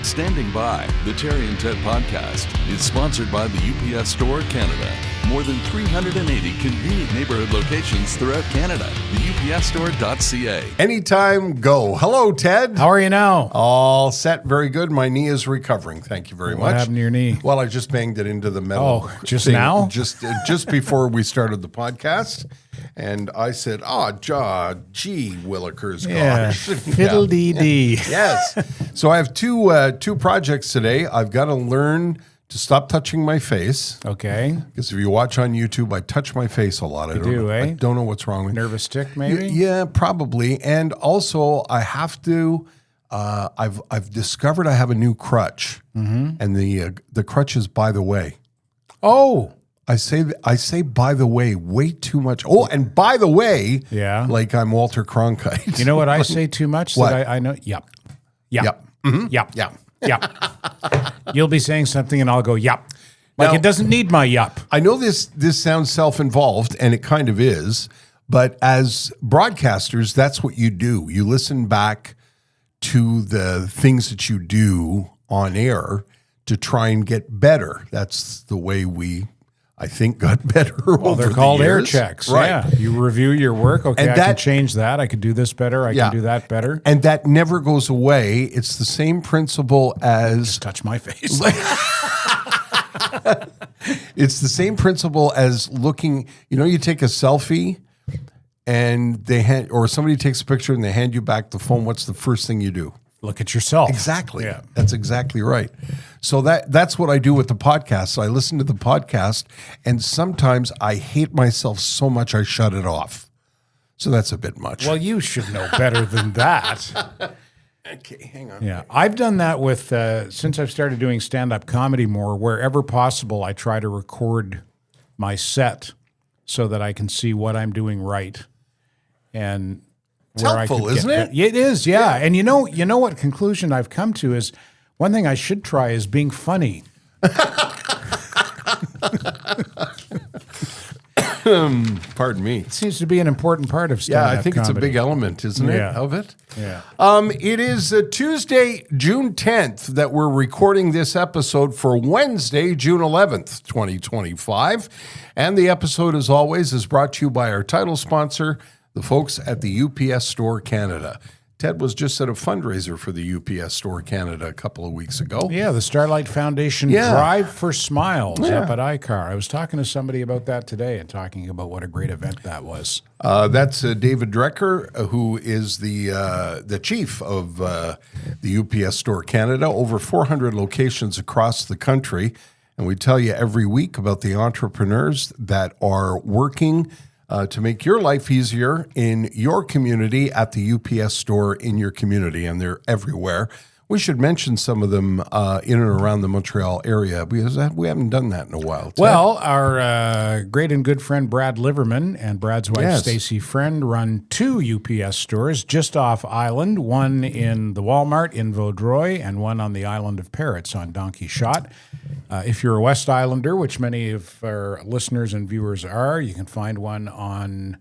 Standing by, the Terry and Ted podcast is sponsored by the UPS Store Canada. More than 380 convenient neighborhood locations throughout Canada. The UPSstore.ca. Anytime, go. Hello, Ted. How are you now? All set. Very good. My knee is recovering. Thank you very much. What happened to your knee? Well, I just banged it into the metal. Oh, just thing now? Just before we started the podcast. And I said, gee, Willikers, gosh. Fiddle-dee-dee. Yes. So I have two projects today. I've got to learn to stop touching my face. Okay. Because if you watch on YouTube, I touch my face a lot. I don't know what's wrong with me. Nervous tick, maybe? Yeah, probably. And also, I have to. I've discovered I have a new crutch, and the crutch is by the way. Oh. I say by the way too much. Oh, and by the way, Yeah. like I'm Walter Cronkite. You know what I say too much? What? That I know. Yep. Yep. Yep. Mm-hmm. Yep. Yeah. Yep. You'll be saying something and I'll go, yep. Like Now- it doesn't need my yup. I know this sounds self-involved, and it kind of is, but as broadcasters, that's what you do. You listen back to the things that you do on air to try and get better. That's the way we, I think, got better Well, over they're called the air years. checks. Right. Yeah. You review your work. Okay, And I can that- change that. I could do this better. I Yeah. can do that better. And that never goes away. It's the same principle as Touch my face. it's the same principle as looking. You know, you take a selfie, and or somebody takes a picture and they hand you back the phone. What's the first thing you do? Look at yourself. Exactly. Yeah. That's exactly right. So that's what I do with the podcast. So I listen to the podcast, and sometimes I hate myself so much I shut it off. So that's a bit much. Well, you should know better than that. Okay, hang on. Yeah, I've done that with since I've started doing stand-up comedy more. Wherever possible, I try to record my set so that I can see what I'm doing right, and It's helpful, isn't it? It is, yeah. And you know what conclusion I've come to is one thing I should try is being funny. Pardon me. It seems to be an important part of stand-up Yeah, I think comedy. it's a big element, isn't it, Yeah. of it? Yeah. It is Tuesday, June 10th, that we're recording this episode for Wednesday, June 11th, 2025. And the episode, as always, is brought to you by our title sponsor, the folks at the UPS Store Canada. Ted was just at a fundraiser for the UPS Store Canada a couple of weeks ago. Yeah, the Starlight Foundation Yeah. Drive for Smiles up at ICAR. I was talking to somebody about that today and talking about what a great event that was. That's David Drecker, who is the chief of the UPS Store Canada, over 400 locations across the country. And we tell you every week about the entrepreneurs that are working to make your life easier in your community at the UPS store in your community, and they're everywhere. We should mention some of them in and around the Montreal area because we haven't done that in a while. Ted? Well, our great and good friend Brad Liverman and Brad's wife Yes. Stacy Friend run two UPS stores just off island, one in the Walmart in Vaudreuil and one on the island of Parrots on Donkey Shot. If you're a West Islander, which many of our listeners and viewers are, you can find one on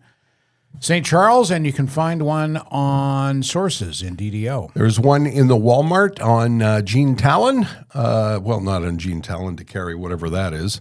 St. Charles, and you can find one on Sources in DDO. There's one in the Walmart on Jean Talon. Well, not on Jean Talon to carry whatever that is.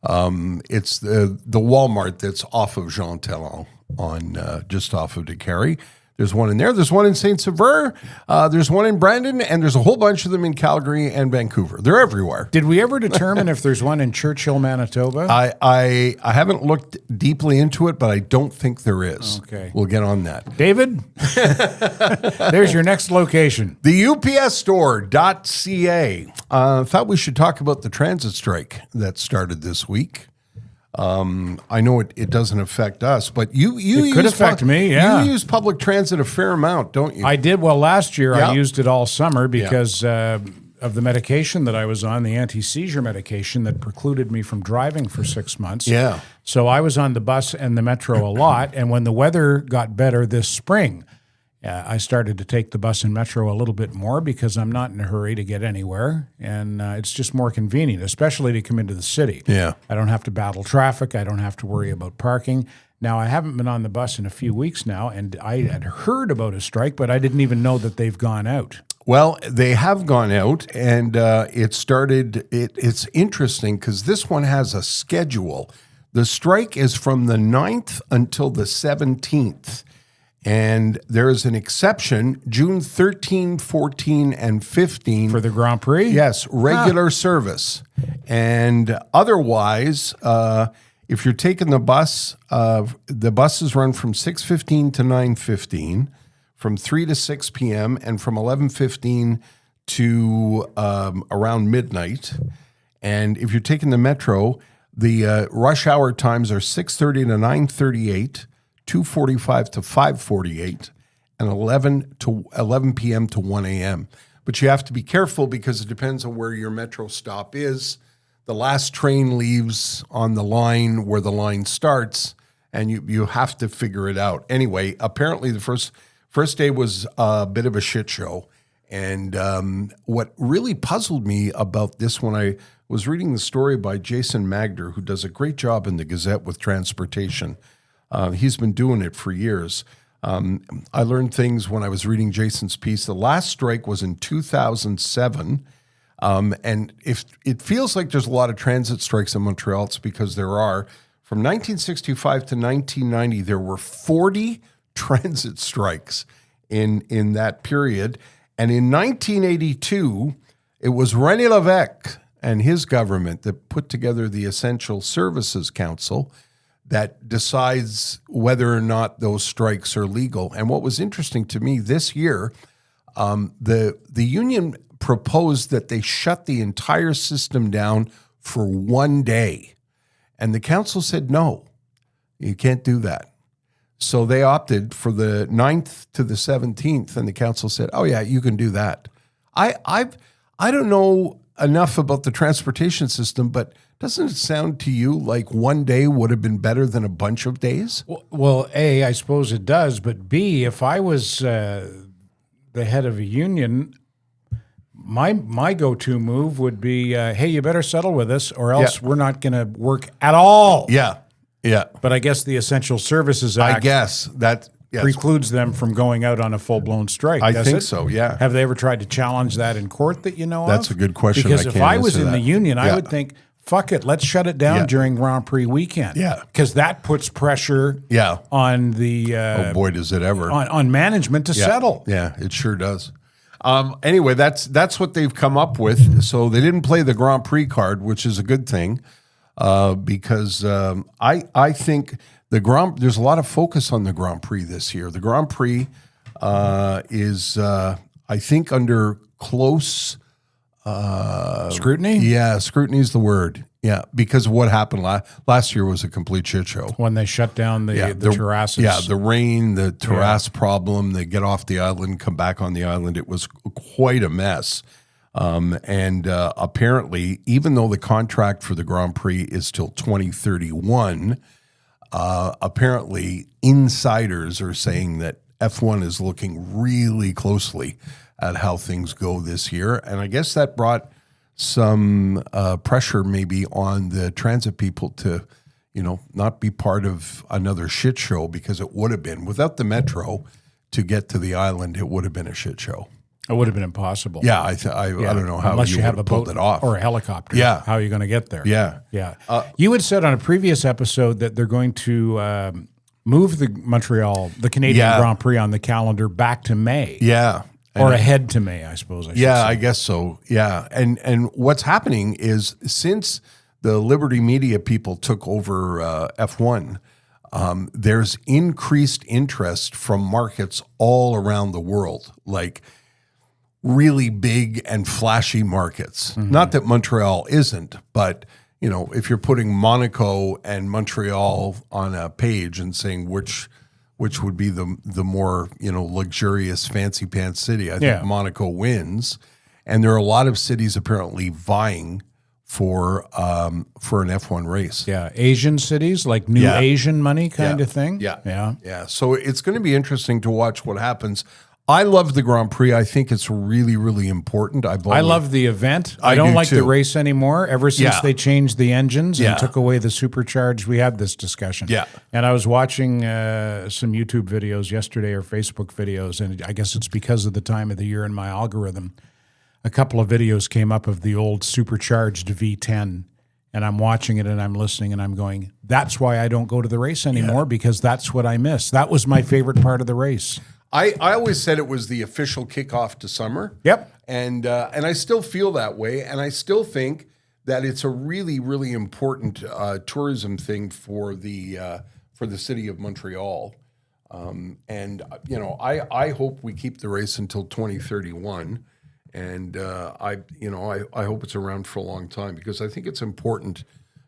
It's the Walmart that's off of Jean Talon on just off of DeCarry. There's one in there. There's one in St. Sever. There's one in Brandon, and there's a whole bunch of them in Calgary and Vancouver. They're everywhere. Did we ever determine if there's one in Churchill, Manitoba? I haven't looked deeply into it, but I don't think there is. Okay. We'll get on that. David, there's your next location. The UPSstore.ca. Thought we should talk about the transit strike that started this week. I know it doesn't affect us, but you It could affect me, yeah. You use public transit a fair amount, don't you? I did. Well, last year Yeah. I used it all summer because of the medication that I was on, the anti-seizure medication that precluded me from driving for 6 months. Yeah. So I was on the bus and the metro a lot. And when the weather got better this spring, I started to take the bus and metro a little bit more because I'm not in a hurry to get anywhere. And it's just more convenient, especially to come into the city. Yeah. I don't have to battle traffic. I don't have to worry about parking. Now, I haven't been on the bus in a few weeks now, and I had heard about a strike, but I didn't even know that they've gone out. Well, they have gone out, and it started. It's interesting because this one has a schedule. The strike is from the 9th until the 17th. And there is an exception, June 13, 14, and 15. For the Grand Prix? Yes, regular service. And otherwise, if you're taking the buses run from 6:15 to 9:15, from 3 to 6 p.m., and from 11:15 to around midnight. And if you're taking the metro, the rush hour times are 6:30 to 9:38, 2:45 to 5:48, and 11 p.m. to 1 a.m. But you have to be careful because it depends on where your metro stop is. The last train leaves on the line where the line starts, and you have to figure it out. Anyway, apparently the first day was a bit of a shit show. And what really puzzled me about this when I was reading the story by Jason Magder, who does a great job in the Gazette with transportation. He's been doing it for years. I learned things when I was reading Jason's piece. The last strike was in 2007. And if it feels like there's a lot of transit strikes in Montreal, it's because there are. From 1965 to 1990, there were 40 transit strikes in that period. And in 1982, it was René Lévesque and his government that put together the Essential Services Council that decides whether or not those strikes are legal. And what was interesting to me this year, the union proposed that they shut the entire system down for 1 day. And the council said, no, you can't do that. So they opted for the 9th to the 17th, and the council said, oh, yeah, you can do that. I don't know enough about the transportation system, but doesn't it sound to you like 1 day would have been better than a bunch of days? Well, A, I suppose it does, but B, if I was the head of a union, my go-to move would be, hey, you better settle with us or else we're not going to work at all. Yeah, yeah. But I guess the Essential Services Act precludes them from going out on a full-blown strike. I think so, yeah. Have they ever tried to challenge that in court that you know of? That's a good question. Because if I was in the union, I would think, fuck it, let's shut it down during Grand Prix weekend. Yeah. Because that puts pressure on the... oh, boy, does it ever. On management to settle. Yeah, it sure does. Anyway, that's what they've come up with. So they didn't play the Grand Prix card, which is a good thing, because I think there's a lot of focus on the Grand Prix this year. The Grand Prix is, I think, under close scrutiny. Yeah, scrutiny is the word. Yeah, because of what happened last year was a complete shit show. When they shut down the terraces. Yeah, the rain, the terrace problem, they get off the island, come back on the island. It was quite a mess. And apparently, even though the contract for the Grand Prix is till 2031, apparently insiders are saying that F1 is looking really closely at how things go this year. And I guess that brought some pressure maybe on the transit people to, not be part of another shit show, because it would have been, without the metro to get to the island, it would have been a shit show. It would have been impossible. Yeah, I don't know how unless you have a pulled boat it off or a helicopter. Yeah, how are you going to get there? Yeah, yeah. You had said on a previous episode that they're going to move the Canadian Grand Prix on the calendar back to May. Yeah. Or ahead to May, I suppose. I guess so. Yeah, and what's happening is since the Liberty Media people took over F1, there's increased interest from markets all around the world, like really big and flashy markets. Mm-hmm. Not that Montreal isn't, but if you're putting Monaco and Montreal on a page and saying which would be the more luxurious fancy pants city, I think Monaco wins. And there are a lot of cities apparently vying for an F1 race. Yeah, Asian cities, like new Asian money kind of thing. Yeah. So it's going to be interesting to watch what happens. I love the Grand Prix. I think it's really, really important. I love the event. I do don't like too. the race anymore. Ever since Yeah. they changed the engines Yeah. and took away the supercharged, we had this discussion. Yeah. And I was watching some YouTube videos yesterday or Facebook videos, and I guess it's because of the time of the year in my algorithm. A couple of videos came up of the old supercharged V10, and I'm watching it and I'm listening and I'm going, that's why I don't go to the race anymore, because that's what I miss. That was my favorite part of the race. I always said it was the official kickoff to summer. Yep. And I still feel that way. And I still think that it's a really, really important tourism thing for the city of Montreal. I hope we keep the race until 2031. And I hope it's around for a long time, because I think it's important,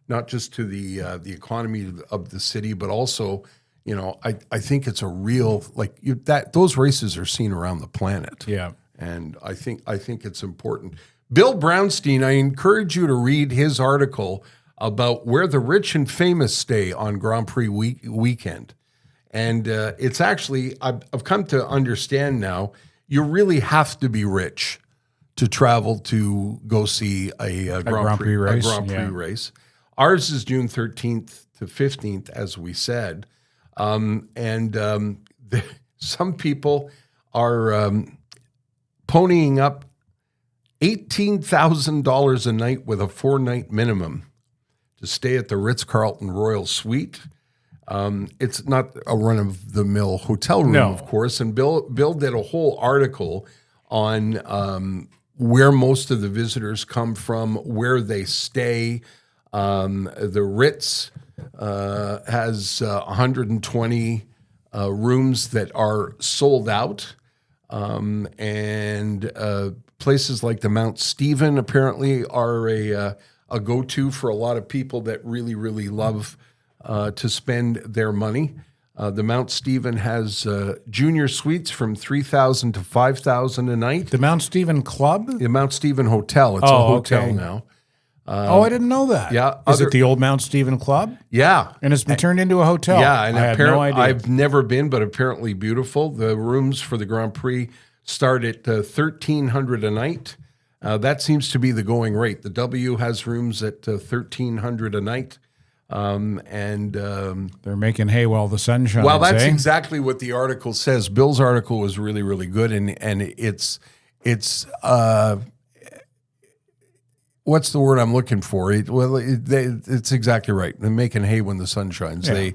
not just to the economy of the city, but also, I think it's a real, those races are seen around the planet. Yeah. And I think it's important. Bill Brownstein, I encourage you to read his article about where the rich and famous stay on Grand Prix weekend. And it's actually, I've come to understand now, you really have to be rich to travel to go see a Grand Prix race. Ours is June 13th to 15th, as we said. Some people are ponying up $18,000 a night with a 4-night minimum to stay at the Ritz-Carlton Royal Suite. It's not a run-of-the-mill hotel room, of course. And Bill did a whole article on where most of the visitors come from, where they stay. The Ritz has 120 rooms that are sold out. And places like the Mount Stephen apparently are a go-to for a lot of people that really, really love to spend their money. The Mount Stephen has junior suites from $3,000 to $5,000 a night. The Mount Stephen Club? The Mount Stephen Hotel. It's a hotel now. I didn't know that. Yeah. Is it the old Mount Stephen Club? Yeah. And it's been turned into a hotel. Yeah, and I had no idea. I've never been, but apparently beautiful. The rooms for the Grand Prix start at $1,300 a night. That seems to be the going rate. The W has rooms at $1,300 a night. They're making hay while the sun shines. Well, that's exactly what the article says. Bill's article was really, really good, and it's what's the word I'm looking for? It's exactly right. They're making hay when the sun shines. Yeah.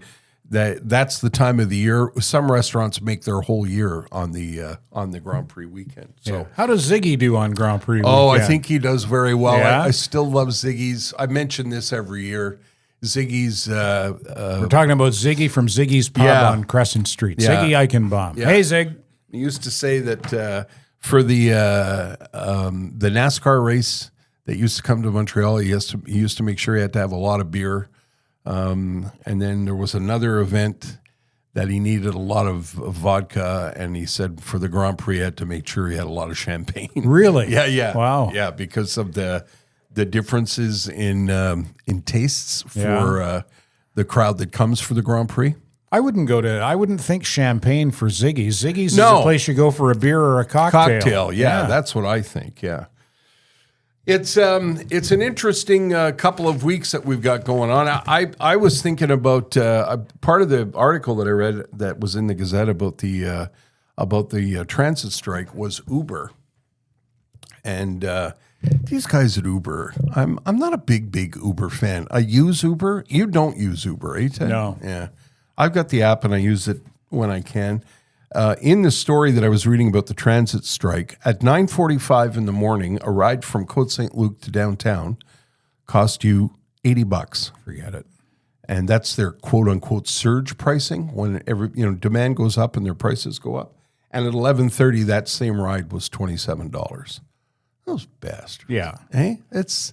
That's the time of the year. Some restaurants make their whole year on the Grand Prix weekend. So, how does Ziggy do on Grand Prix I weekend? think he does very well. Yeah? I still love Ziggy's. I mention this every year. Ziggy's. We're talking about Ziggy from Ziggy's Pub on Crescent Street. Yeah. Ziggy Eichenbaum. Yeah. Hey, Zig. He used to say that for the NASCAR race that used to come to Montreal, he used to make sure he had to have a lot of beer. And then there was another event that he needed a lot of vodka, and he said for the Grand Prix, he had to make sure he had a lot of champagne. Really? Yeah. Wow. Yeah, because of the differences in tastes for the crowd that comes for the Grand Prix. I wouldn't think champagne for Ziggy's. Ziggy's is No. a place you go for a beer or a cocktail. Yeah, that's what I think. Yeah. It's an interesting couple of weeks that we've got going on. I was thinking about part of the article that I read that was in the Gazette about the transit strike was Uber, and these guys at Uber. I'm not a big Uber fan. I use Uber. You don't use Uber, eh, Ted? No. Yeah, I've got the app and I use it when I can. In the story that I was reading about the transit strike, at 9:45 in the morning, a ride from Côte St. Luc to downtown cost you $80. Forget it. And that's their quote unquote surge pricing when demand goes up and their prices go up. And at 11:30, that same ride was $27. Those bastards. Yeah. Hey, that's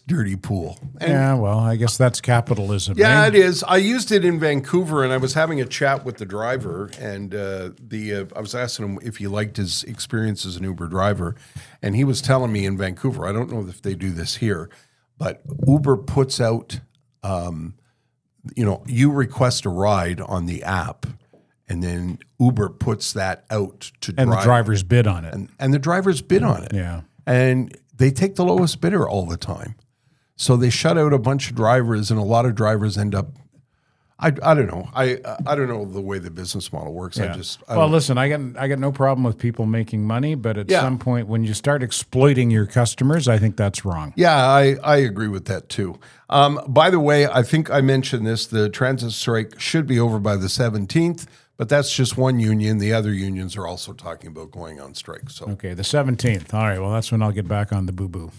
dirty pool. And Yeah, well, I guess that's capitalism. yeah, eh? it is. I used it in Vancouver, and I was having a chat with the driver, and I was asking him if he liked his experience as an Uber driver, and he was telling me in Vancouver, I don't know if they do this here, but Uber puts out, you request a ride on the app, and then Uber puts that out to drive. And the drivers bid on it. And the drivers bid on it. Yeah. And they take the lowest bidder all the time. So they shut out a bunch of drivers, and a lot of drivers end up. I don't know. I don't know the way the business model works. Yeah. Listen, I got no problem with people making money, but at some point when you start exploiting your customers, I think that's wrong. Yeah, I agree with that too. By the way, I think I mentioned this. The transit strike should be over by the 17th, but that's just one union. The other unions are also talking about going on strike. So okay, the 17th. All right. Well, that's when I'll get back on the boo-boo.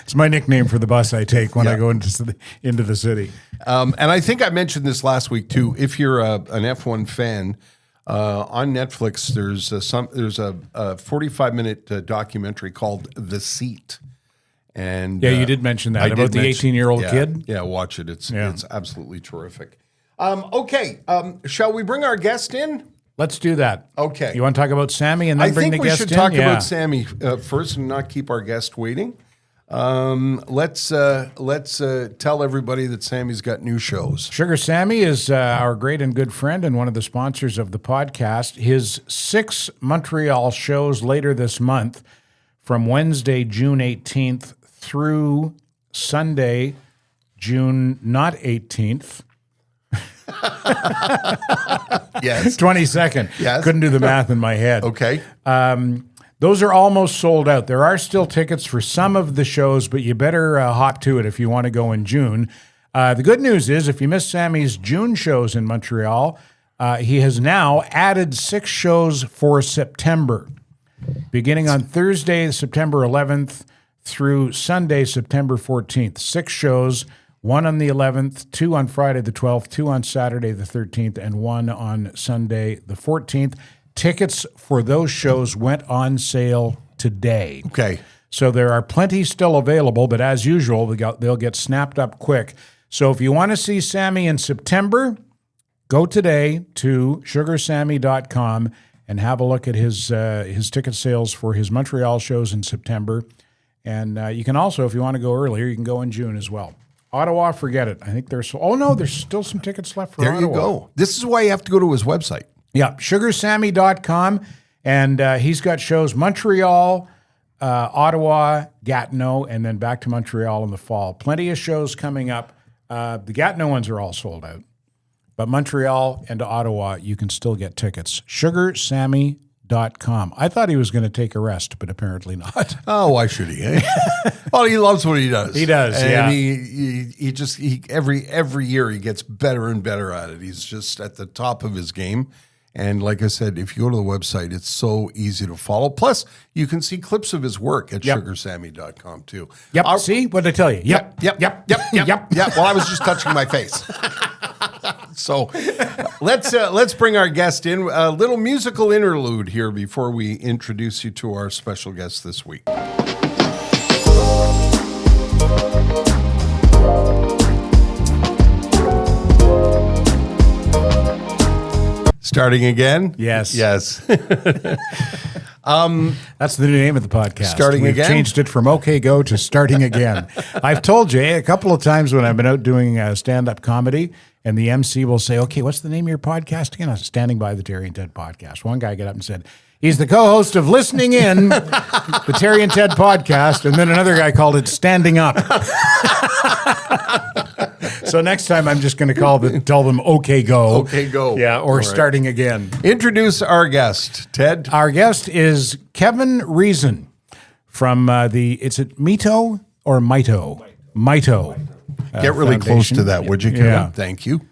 It's my nickname for the bus I take when I go into the city. And I think I mentioned this last week too. If you're an F1 fan, on Netflix, there's a 45-minute documentary called The Seat. And you did mention that about the 18-year-old kid. Yeah, watch it. It's absolutely terrific. Okay, shall we bring our guest in? Let's do that. Okay. You want to talk about Sammy and then bring the guest in? I think we should talk about Sammy first and not keep our guest waiting. Let's tell everybody that Sammy's got new shows. Sugar Sammy is our great and good friend and one of the sponsors of the podcast. His 6 Montreal shows later this month, from Wednesday, June 18th through Sunday, June not 18th. Yes. 22nd. Yes. Couldn't do the math in my head. Okay. Those are almost sold out. There are still tickets for some of the shows, but you better hop to it if you want to go in June. The good news is if you missed Sammy's June shows in Montreal, he has now added 6 shows for September, beginning on Thursday, September 11th through Sunday, September 14th. 6 shows. 1 on the 11th, 2 on Friday the 12th, 2 on Saturday the 13th, and 1 on Sunday the 14th. Tickets for those shows went on sale today. Okay. So there are plenty still available, but as usual, they'll get snapped up quick. So if you want to see Sammy in September, go today to sugarsammy.com and have a look at his ticket sales for his Montreal shows in September. And you can also, if you want to go earlier, you can go in June as well. Ottawa, forget it. I think there's still some tickets left for Ottawa. There you go. This is why you have to go to his website. Yeah, sugarsammy.com, and he's got shows Montreal, Ottawa, Gatineau, and then back to Montreal in the fall. Plenty of shows coming up. The Gatineau ones are all sold out, but Montreal and Ottawa, you can still get tickets. sugarsammy.com. I thought he was going to take a rest, but apparently not. Oh, why should he? Eh? Well, he loves what he does. He does, and yeah. He just every year he gets better and better at it. He's just at the top of his game. And like I said, if you go to the website, it's so easy to follow. Plus, you can see clips of his work at sugarsammy.com too. Yep. See what did I tell you? Yep. Well, I was just touching my face. So let's bring our guest in. A little musical interlude here before we introduce you to our special guest this week. Starting again? Yes. Yes. That's the new name of the podcast. Starting We've again? changed it from OK Go to Starting Again. I've told you a couple of times when I've been out doing stand-up comedy, and the MC will say, okay, what's the name of your podcast again? I was Standing by the Terry and Ted podcast. One guy got up and said, he's the co-host of Listening In, the Terry and Ted podcast, and then another guy called it Standing Up. So next time I'm just going to tell them OK Go. OK Go. Yeah, or Starting Again. Introduce our guest, Ted. Our guest is Kevin Reason from is it Mito or Mito? Mito. Get really Foundation. close to that, would you, Kevin? Yeah. Thank you.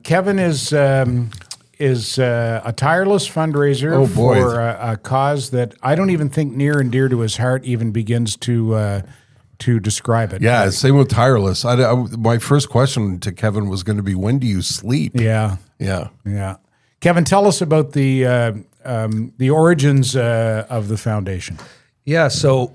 Kevin is a tireless fundraiser for a cause that I don't even think near and dear to his heart even begins to describe it. Yeah, same with tireless. My first question to Kevin was going to be, when do you sleep? Yeah. Kevin, tell us about the origins of the foundation. Yeah, so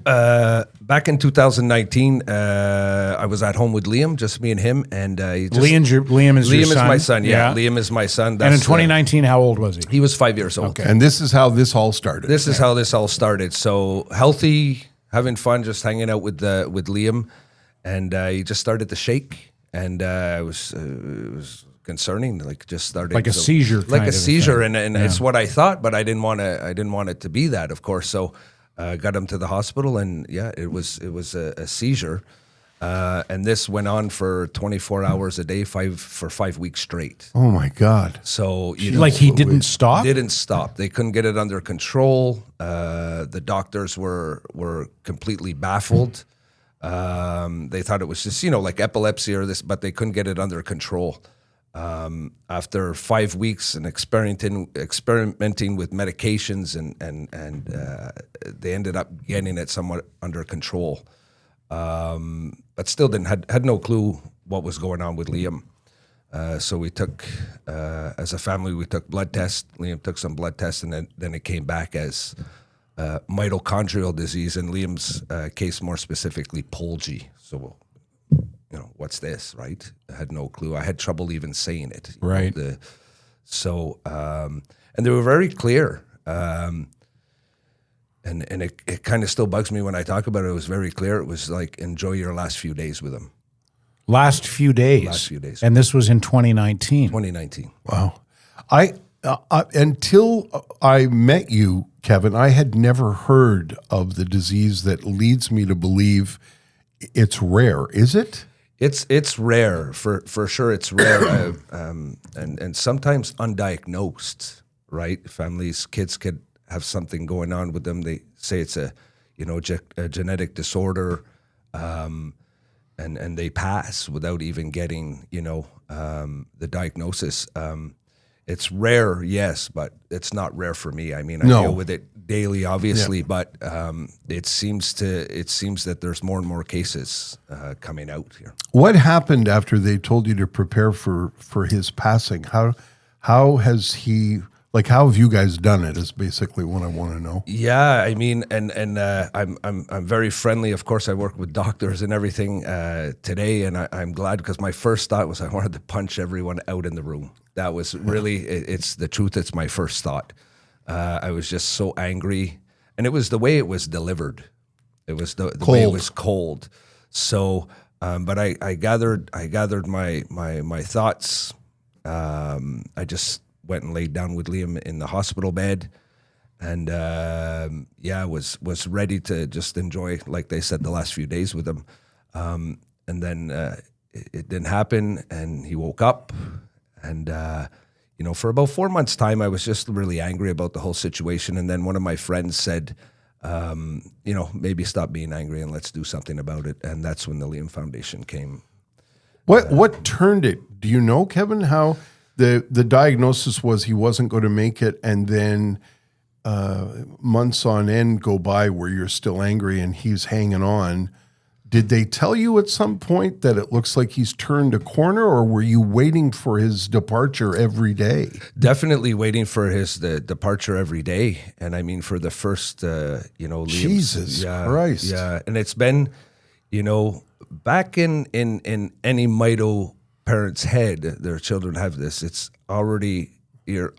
back in 2019, I was at home with Liam, just me and him, and Liam is your son? my son. Yeah, Liam is my son. And in 2019, how old was he? He was 5 years old. Okay. And this is how this all started. This is how this all started. So healthy, having fun, just hanging out with Liam, and he just started to shake, and it was concerning, like just starting Like a seizure like kind a of a seizure, thing. and it's what I thought, but I didn't want it to be that, of course. So got him to the hospital, and yeah, it was a seizure, and this went on for 24 hours a day, for 5 weeks straight. Oh my God. So Like he didn't stop? didn't stop. They couldn't get it under control. The doctors were completely baffled. They thought it was just, like epilepsy or this, but they couldn't get it under control. After 5 weeks and experimenting with medications and they ended up getting it somewhat under control. But still had no clue what was going on with Liam. So we took, as a family, we took blood tests. Liam took some blood tests, and then it came back as mitochondrial disease, in Liam's case more specifically, Polgy. So, what's this, right? I had no clue. I had trouble even saying it. Right. And they were very clear. And it kind of still bugs me when I talk about it. It was very clear. It was like, enjoy your last few days with him. Last few days. Last few days. And this was in 2019. 2019. Wow. Until I met you, Kevin, I had never heard of the disease that leads me to believe it's rare. Is it? It's rare, for sure. It's rare, and sometimes undiagnosed. Right, kids could have something going on with them. They say it's a genetic disorder, and they pass without even getting the diagnosis. It's rare, yes, but it's not rare for me. I mean, I deal with it daily, obviously, but it seems that there's more and more cases coming out here. What happened after they told you to prepare for his passing? How has he? Like, how have you guys done it? Is basically what I want to know. Yeah, I mean, and I'm very friendly. Of course, I work with doctors and everything today, and I'm glad, because my first thought was I wanted to punch everyone out in the room. That was really, it's the truth. It's my first thought. I was just so angry, and it was the way it was delivered. It was the way it was cold. So, but I gathered my thoughts. I just went and laid down with Liam in the hospital bed, and was ready to just enjoy, like they said, the last few days with him. And then it didn't happen, and he woke up, and for about 4 months' time, I was just really angry about the whole situation. And then one of my friends said, maybe stop being angry and let's do something about it. And that's when the Liam Foundation came. What turned it? Do you know, Kevin, how the diagnosis was he wasn't going to make it, and then months on end go by where you're still angry and he's hanging on? Did they tell you at some point that it looks like he's turned a corner, or were you waiting for his departure every day? Definitely waiting for his departure every day. And I mean, for the first, Liam's, Jesus Christ. Yeah. And it's been, back in any mito parent's head, their children have this. It's already, you're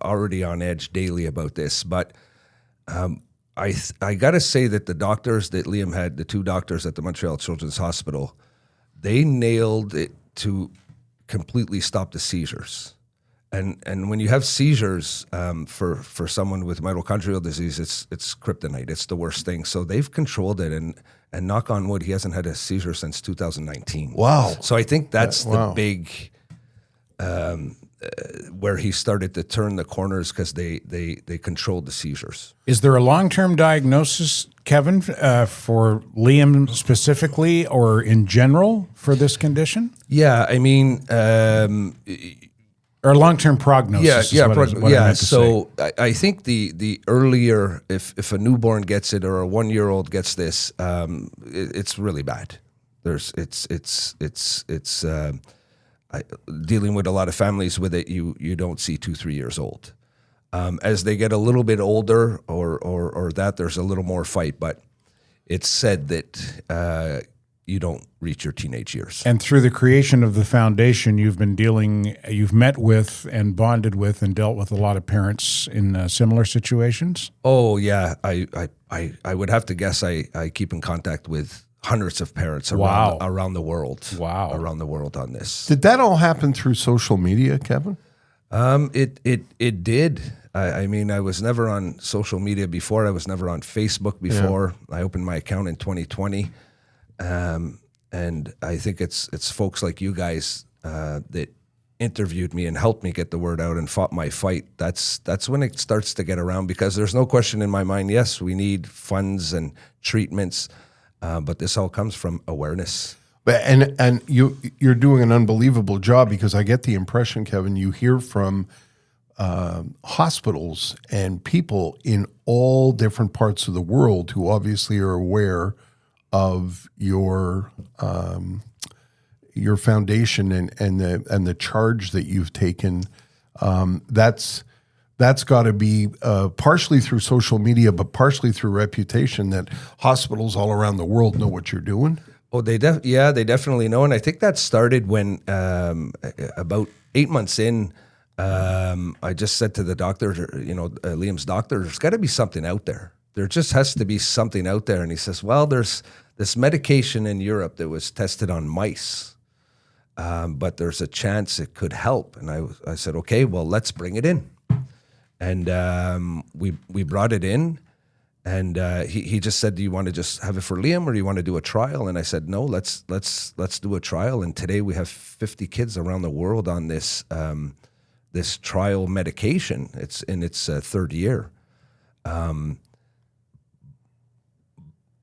already on edge daily about this. But I got to say that the doctors that Liam had, the two doctors at the Montreal Children's Hospital, they nailed it to completely stop the seizures. And when you have seizures for someone with mitochondrial disease, it's kryptonite. It's the worst thing. So they've controlled it, and knock on wood, he hasn't had a seizure since 2019. Wow. So I think that's the big where he started to turn the corners, because they controlled the seizures. Is there a long-term diagnosis, Kevin, for Liam specifically, or in general for this condition? Yeah, I mean, or long-term prognosis? I meant to so I think the earlier, if a newborn gets it or a 1-year-old gets this, it's really bad. Dealing with a lot of families with it, you don't see 2-3 years old. As they get a little bit older, or that, there's a little more fight. But it's said that you don't reach your teenage years. And through the creation of the foundation, you've met with and bonded with and dealt with a lot of parents in similar situations? Oh yeah, I would have to guess I keep in contact with hundreds of parents Wow. around the world. Wow. Around the world on this. Did that all happen through social media, Kevin? It did. I mean, I was never on social media before. I was never on Facebook before. I opened my account in 2020, and I think it's folks like you guys that interviewed me and helped me get the word out and fought my fight. That's when it starts to get around, because there's no question in my mind. Yes, we need funds and treatments, but this all comes from awareness. And you're doing an unbelievable job, because I get the impression, Kevin, you hear from hospitals and people in all different parts of the world who obviously are aware of your foundation and the charge that you've taken. That's got to be partially through social media, but partially through reputation, that hospitals all around the world know what you're doing. Oh, they definitely know, and I think that started when about 8 months in, I just said to the doctor, Liam's doctor, there's got to be something out there. There just has to be something out there, and he says, well, there's this medication in Europe that was tested on mice, but there's a chance it could help. And I said, okay, well, let's bring it in, and we brought it in. And he just said, do you want to just have it for Liam, or do you want to do a trial? And I said, no, let's do a trial. And today we have 50 kids around the world on this this trial medication. It's in its third year.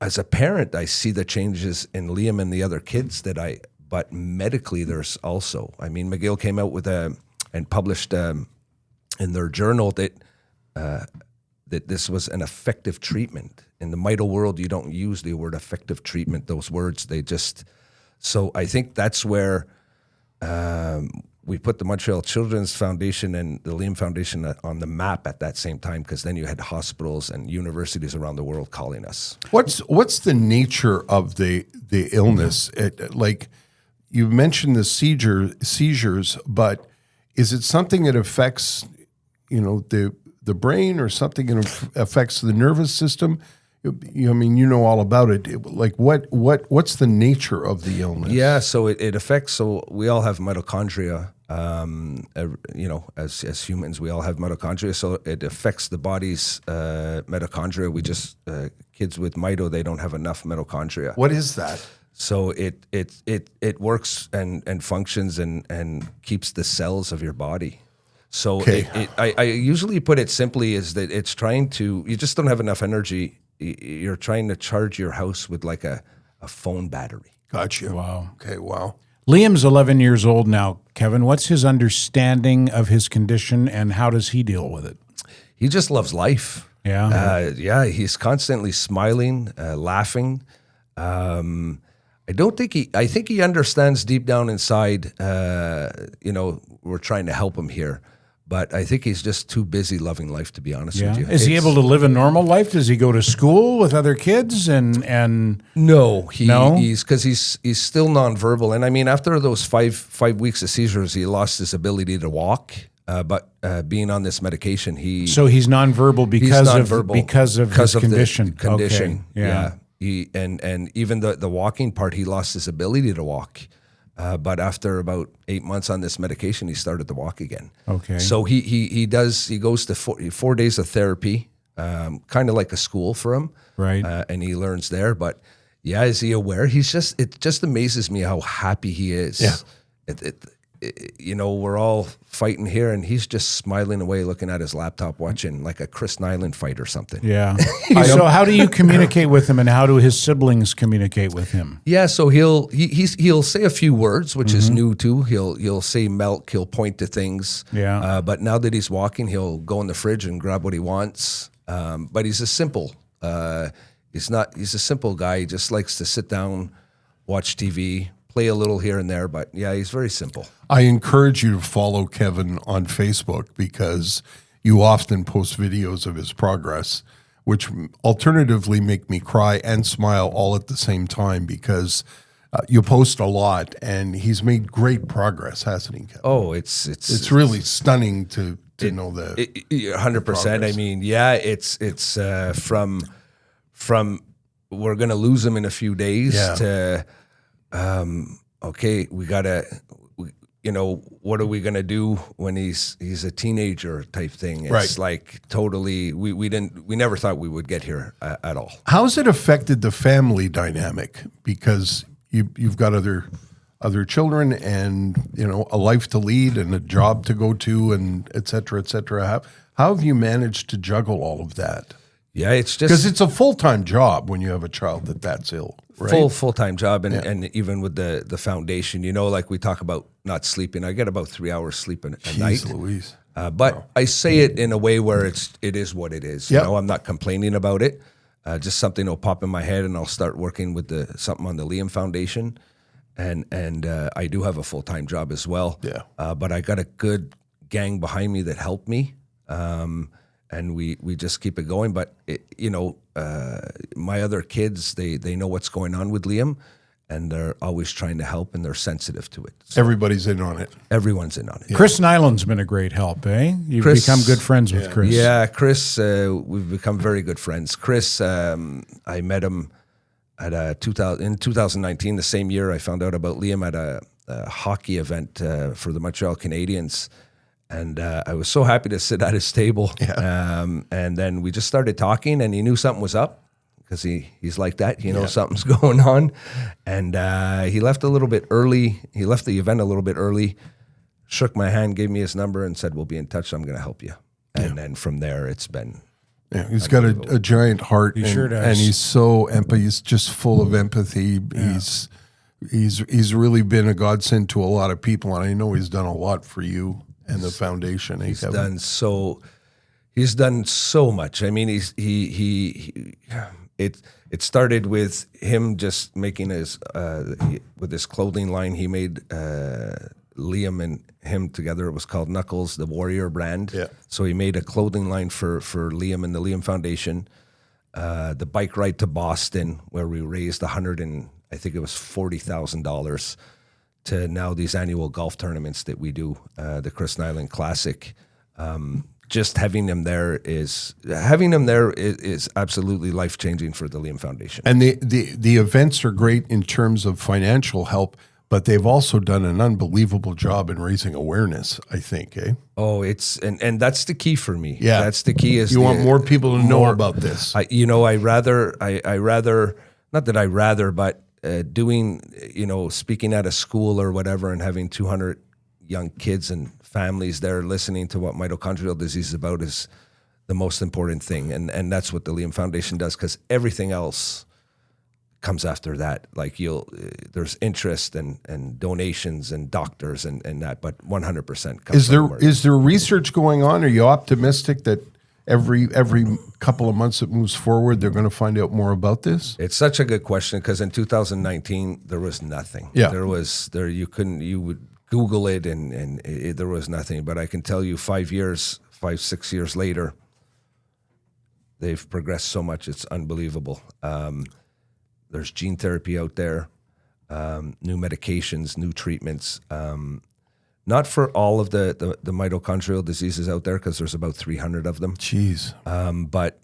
As a parent, I see the changes in Liam and the other kids but medically there's also, I mean, McGill came out with and published in their journal that this was an effective treatment. In the mito world, you don't use the word effective treatment, those words, so I think that's where we put the Montreal Children's Foundation and the Liam Foundation on the map at that same time, because then you had hospitals and universities around the world calling us. What's the nature of the illness? Like you mentioned the seizures, but is it something that affects the brain, or something that affects the nervous system? I mean, you know all about it. Like what's the nature of the illness? Yeah, so it affects. So we all have mitochondria. As humans, we all have mitochondria. So it affects the body's mitochondria. We just kids with mito, they don't have enough mitochondria. What is that? So it works and functions and keeps the cells of your body. So okay. I usually put it simply is that it's trying to, you just don't have enough energy. You're trying to charge your house with like a phone battery. Gotcha. Wow. Okay, wow. Liam's 11 years old now, Kevin. What's his understanding of his condition, and how does he deal with it? He just loves life. Yeah. He's constantly smiling, laughing. I think he understands deep down inside, we're trying to help him here. But I think he's just too busy loving life, to be honest with you. Is he able to live a normal life? Does he go to school with other kids? No, he's because he's still nonverbal. And I mean, after those five weeks of seizures, he lost his ability to walk. But being on this medication, so he's nonverbal because of his condition. The condition, okay. Yeah. And even the walking part, he lost his ability to walk. But after about 8 months on this medication, he started to walk again. Okay. So he goes to 4 days of therapy, kind of like a school for him. Right. And he learns there. But yeah, is he aware? It just amazes me how happy he is. Yeah. We're all fighting here, and he's just smiling away, looking at his laptop, watching like a Chris Nyland fight or something. Yeah. So how do you communicate with him, and how do his siblings communicate with him? Yeah. So he'll say a few words, which is new too. He'll say milk. He'll point to things. Yeah. But now that he's walking, he'll go in the fridge and grab what he wants. But he's a simple guy. He just likes to sit down, watch TV, play a little here and there, but yeah, he's very simple. I encourage you to follow Kevin on Facebook, because you often post videos of his progress, which alternatively make me cry and smile all at the same time, because you post a lot, and he's made great progress, hasn't he, Kevin? Oh, it's really stunning to know that. 100%. I mean, yeah, it's from we're going to lose him in a few days Yeah. to, okay, we got to, what are we going to do when he's a teenager type thing? It's Right. like totally, we never thought we would get here at all. How's it affected the family dynamic? Because you've got other children and, a life to lead and a job to go to and et cetera, et cetera. How have you managed to juggle all of that? Yeah, it's just Because it's a full-time job when you have a child that's ill, right? full-time job. And even with the foundation, like we talk about not sleeping, I get about 3 hours sleep a night. Jeez Louise. But I say it in a way where it is what it is. Yep. I'm not complaining about it. Just something will pop in my head, and I'll start working with something on the Liam Foundation, and I do have a full-time job as well. Yeah. But I got a good gang behind me that helped me, and we just keep it going. But my other kids, they know what's going on with Liam, and they're always trying to help, and they're sensitive to it. So Everybody's in on it. everyone's in on it. Chris Nyland's been a great help, eh? You've Chris- become good friends with Chris. Yeah, Chris, we've become very good friends. Chris, I met him at in 2019, the same year I found out about Liam at a hockey event for the Montreal Canadiens. And I was so happy to sit at his table. Yeah. And then we just started talking, and he knew something was up because he's like that. He knows something's going on. And he left a little bit early. He left the event a little bit early, shook my hand, gave me his number, and said, "We'll be in touch. I'm going to help you." And then from there, it's been... Yeah, he's got a giant heart, and, sure does. and he's so he's just full of empathy. He's really been a godsend to a lot of people, and I know he's done a lot for you and the foundation. He's done so much. I mean, it started with him just making with his clothing line. He made Liam and him together. It was called Knuckles, the Warrior brand. Yeah. So he made a clothing line for Liam and the Liam Foundation. The bike ride to Boston, where we raised I think it was $40,000, to now these annual golf tournaments that we do, the Chris Nyland Classic. Just having them there is absolutely life-changing for the Liam Foundation. And the events are great in terms of financial help, but they've also done an unbelievable job in raising awareness, I think, eh? Oh, it's and that's the key for me. Yeah. That's the key. Is You want more people to know more- about this. I rather but doing, speaking at a school or whatever and having 200 young kids and families there listening to what mitochondrial disease is about is the most important thing. And that's what the Liam Foundation does, because everything else comes after that. Like there's interest and donations and doctors and that, but 100% comes from where- Is there research going on? Are you optimistic that every couple of months it moves forward, they're going to find out more about this? It's such a good question, because in 2019 there was nothing. Yeah. You would Google it and there was nothing. But I can tell you 6 years later, they've progressed so much. It's unbelievable. There's gene therapy out there, new medications, new treatments. Not for all of the mitochondrial diseases out there, because there's about 300 of them. Jeez. But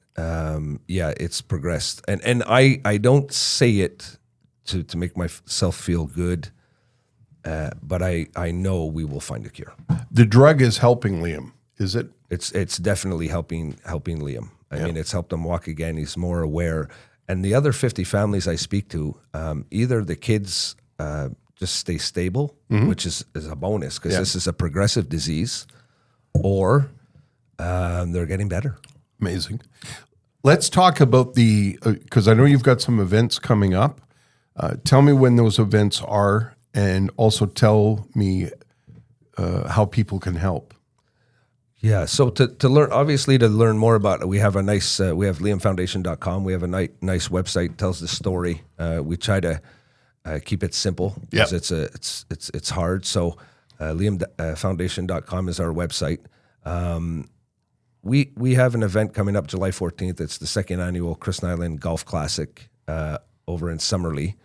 it's progressed, and I don't say it to make myself feel good, but I know we will find a cure. The drug is helping Liam, is it? It's definitely helping Liam. I mean, it's helped him walk again. He's more aware, and the other 50 families I speak to, either the kids just stay stable, which is a bonus, because this is a progressive disease, or they're getting better. Amazing. Let's talk about because I know you've got some events coming up. Tell me when those events are, and also tell me how people can help. Yeah, so to learn more about it, we have we have liamfoundation.com. We have a nice website, tells the story. We try to keep it simple, because it's hard. So liamfoundation.com is our website. We have an event coming up July 14th. It's the second annual Chris Nyland Golf Classic over in Summerlee.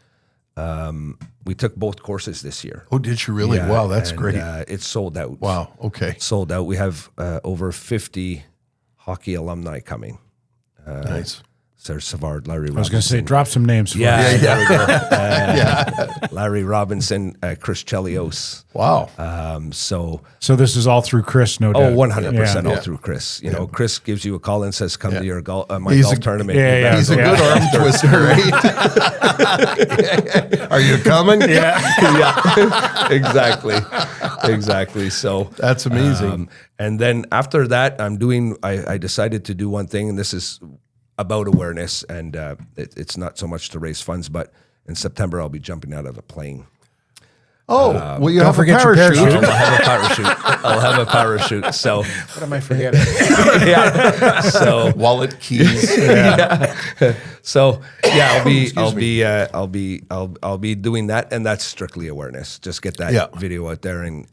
We took both courses this year. Oh, did you really? Yeah, Wow, that's and, great. It's sold out. Wow, okay. Sold out. We have over 50 hockey alumni coming. Nice. Sir Savard, Larry Robinson. I was going to say, drop some names for us. There we go. Larry Robinson, Chris Chelios. Wow. So this is all through Chris, no doubt. 100% all Yeah. through Chris. You know, Chris gives you a call and says, come to your golf He's a- tournament. Yeah, yeah. He's a good arm twister, right? Are you coming? Yeah, exactly. So That's amazing. and then after that, I decided to do one thing, and this is about awareness, and it's not so much to raise funds, but in September I'll be jumping out of a plane. Well, you don't have a forget your parachute. parachute. I'll have a parachute. So What am I forgetting? yeah. So Wallet, keys. So yeah, I'll be doing that, and that's strictly awareness. Just get that video out there, and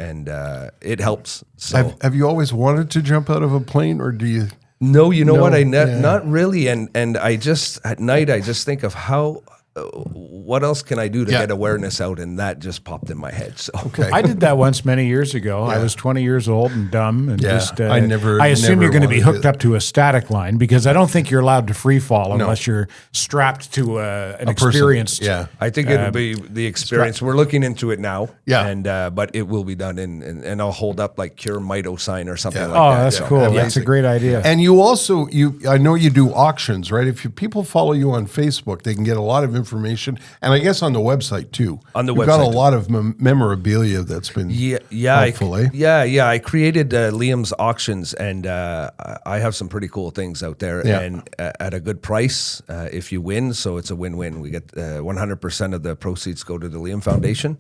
it helps. So Have you always wanted to jump out of a plane, or do you? no, you know what? Yeah. Not really. And I just at night I just think of how. What else can I do to get awareness out? And that just popped in my head. So Okay. I did that once many years ago. I was 20 years old and dumb, and just I never- I assume never you're going to be wanted hooked to- up to a static line, because I don't think you're allowed to free fall unless you're strapped to an experienced. Yeah. I think it'll be the experience. We're looking into it now. Yeah. And but it will be done and I'll hold up like Cure Mito sign or something like Oh, that. that's So, cool. yeah. That's a great idea. And you also I know you do auctions, right? If people follow you on Facebook, they can get a lot of information, and I guess on the website too. On the You've got a website. lot of memorabilia that's been helpful, eh? I created Liam's auctions, and I have some pretty cool things out there, Yeah. and at a good price if you win. So it's a win-win. We get 100% of the proceeds go to the Liam Foundation.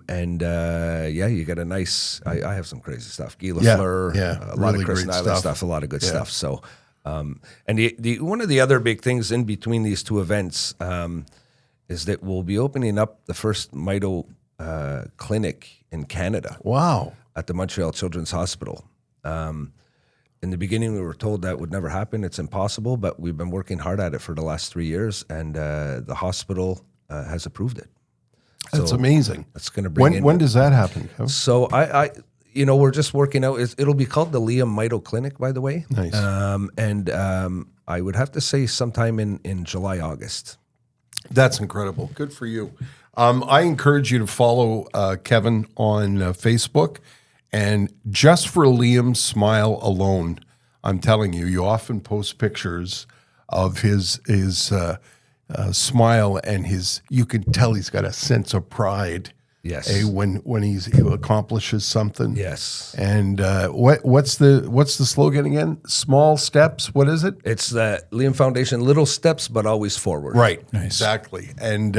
You get a nice. I have some crazy stuff. Guy Lafleur, a lot really of Chris great Nyland stuff. stuff, a lot of good stuff. So, and the one of the other big things in between these two events is that we'll be opening up the first Mito clinic in Canada Wow. at the Montreal Children's Hospital. In the beginning, we were told that would never happen. It's impossible, but we've been working hard at it for the last 3 years, and the hospital has approved it. That's So amazing. It's going to bring in. When does that happen, Kevin? So we're just working out. It'll be called the Liam Mito Clinic, by the way. Nice. I would have to say sometime in July, August. That's incredible. Good for you. I encourage you to follow Kevin on Facebook. And just for Liam's smile alone, I'm telling you, you often post pictures of his smile, and you can tell he's got a sense of pride. Yes. When he accomplishes something. Yes. And what's the slogan again? Small steps. What is it? It's the Liam Foundation, little steps, but always forward. Right. Exactly. And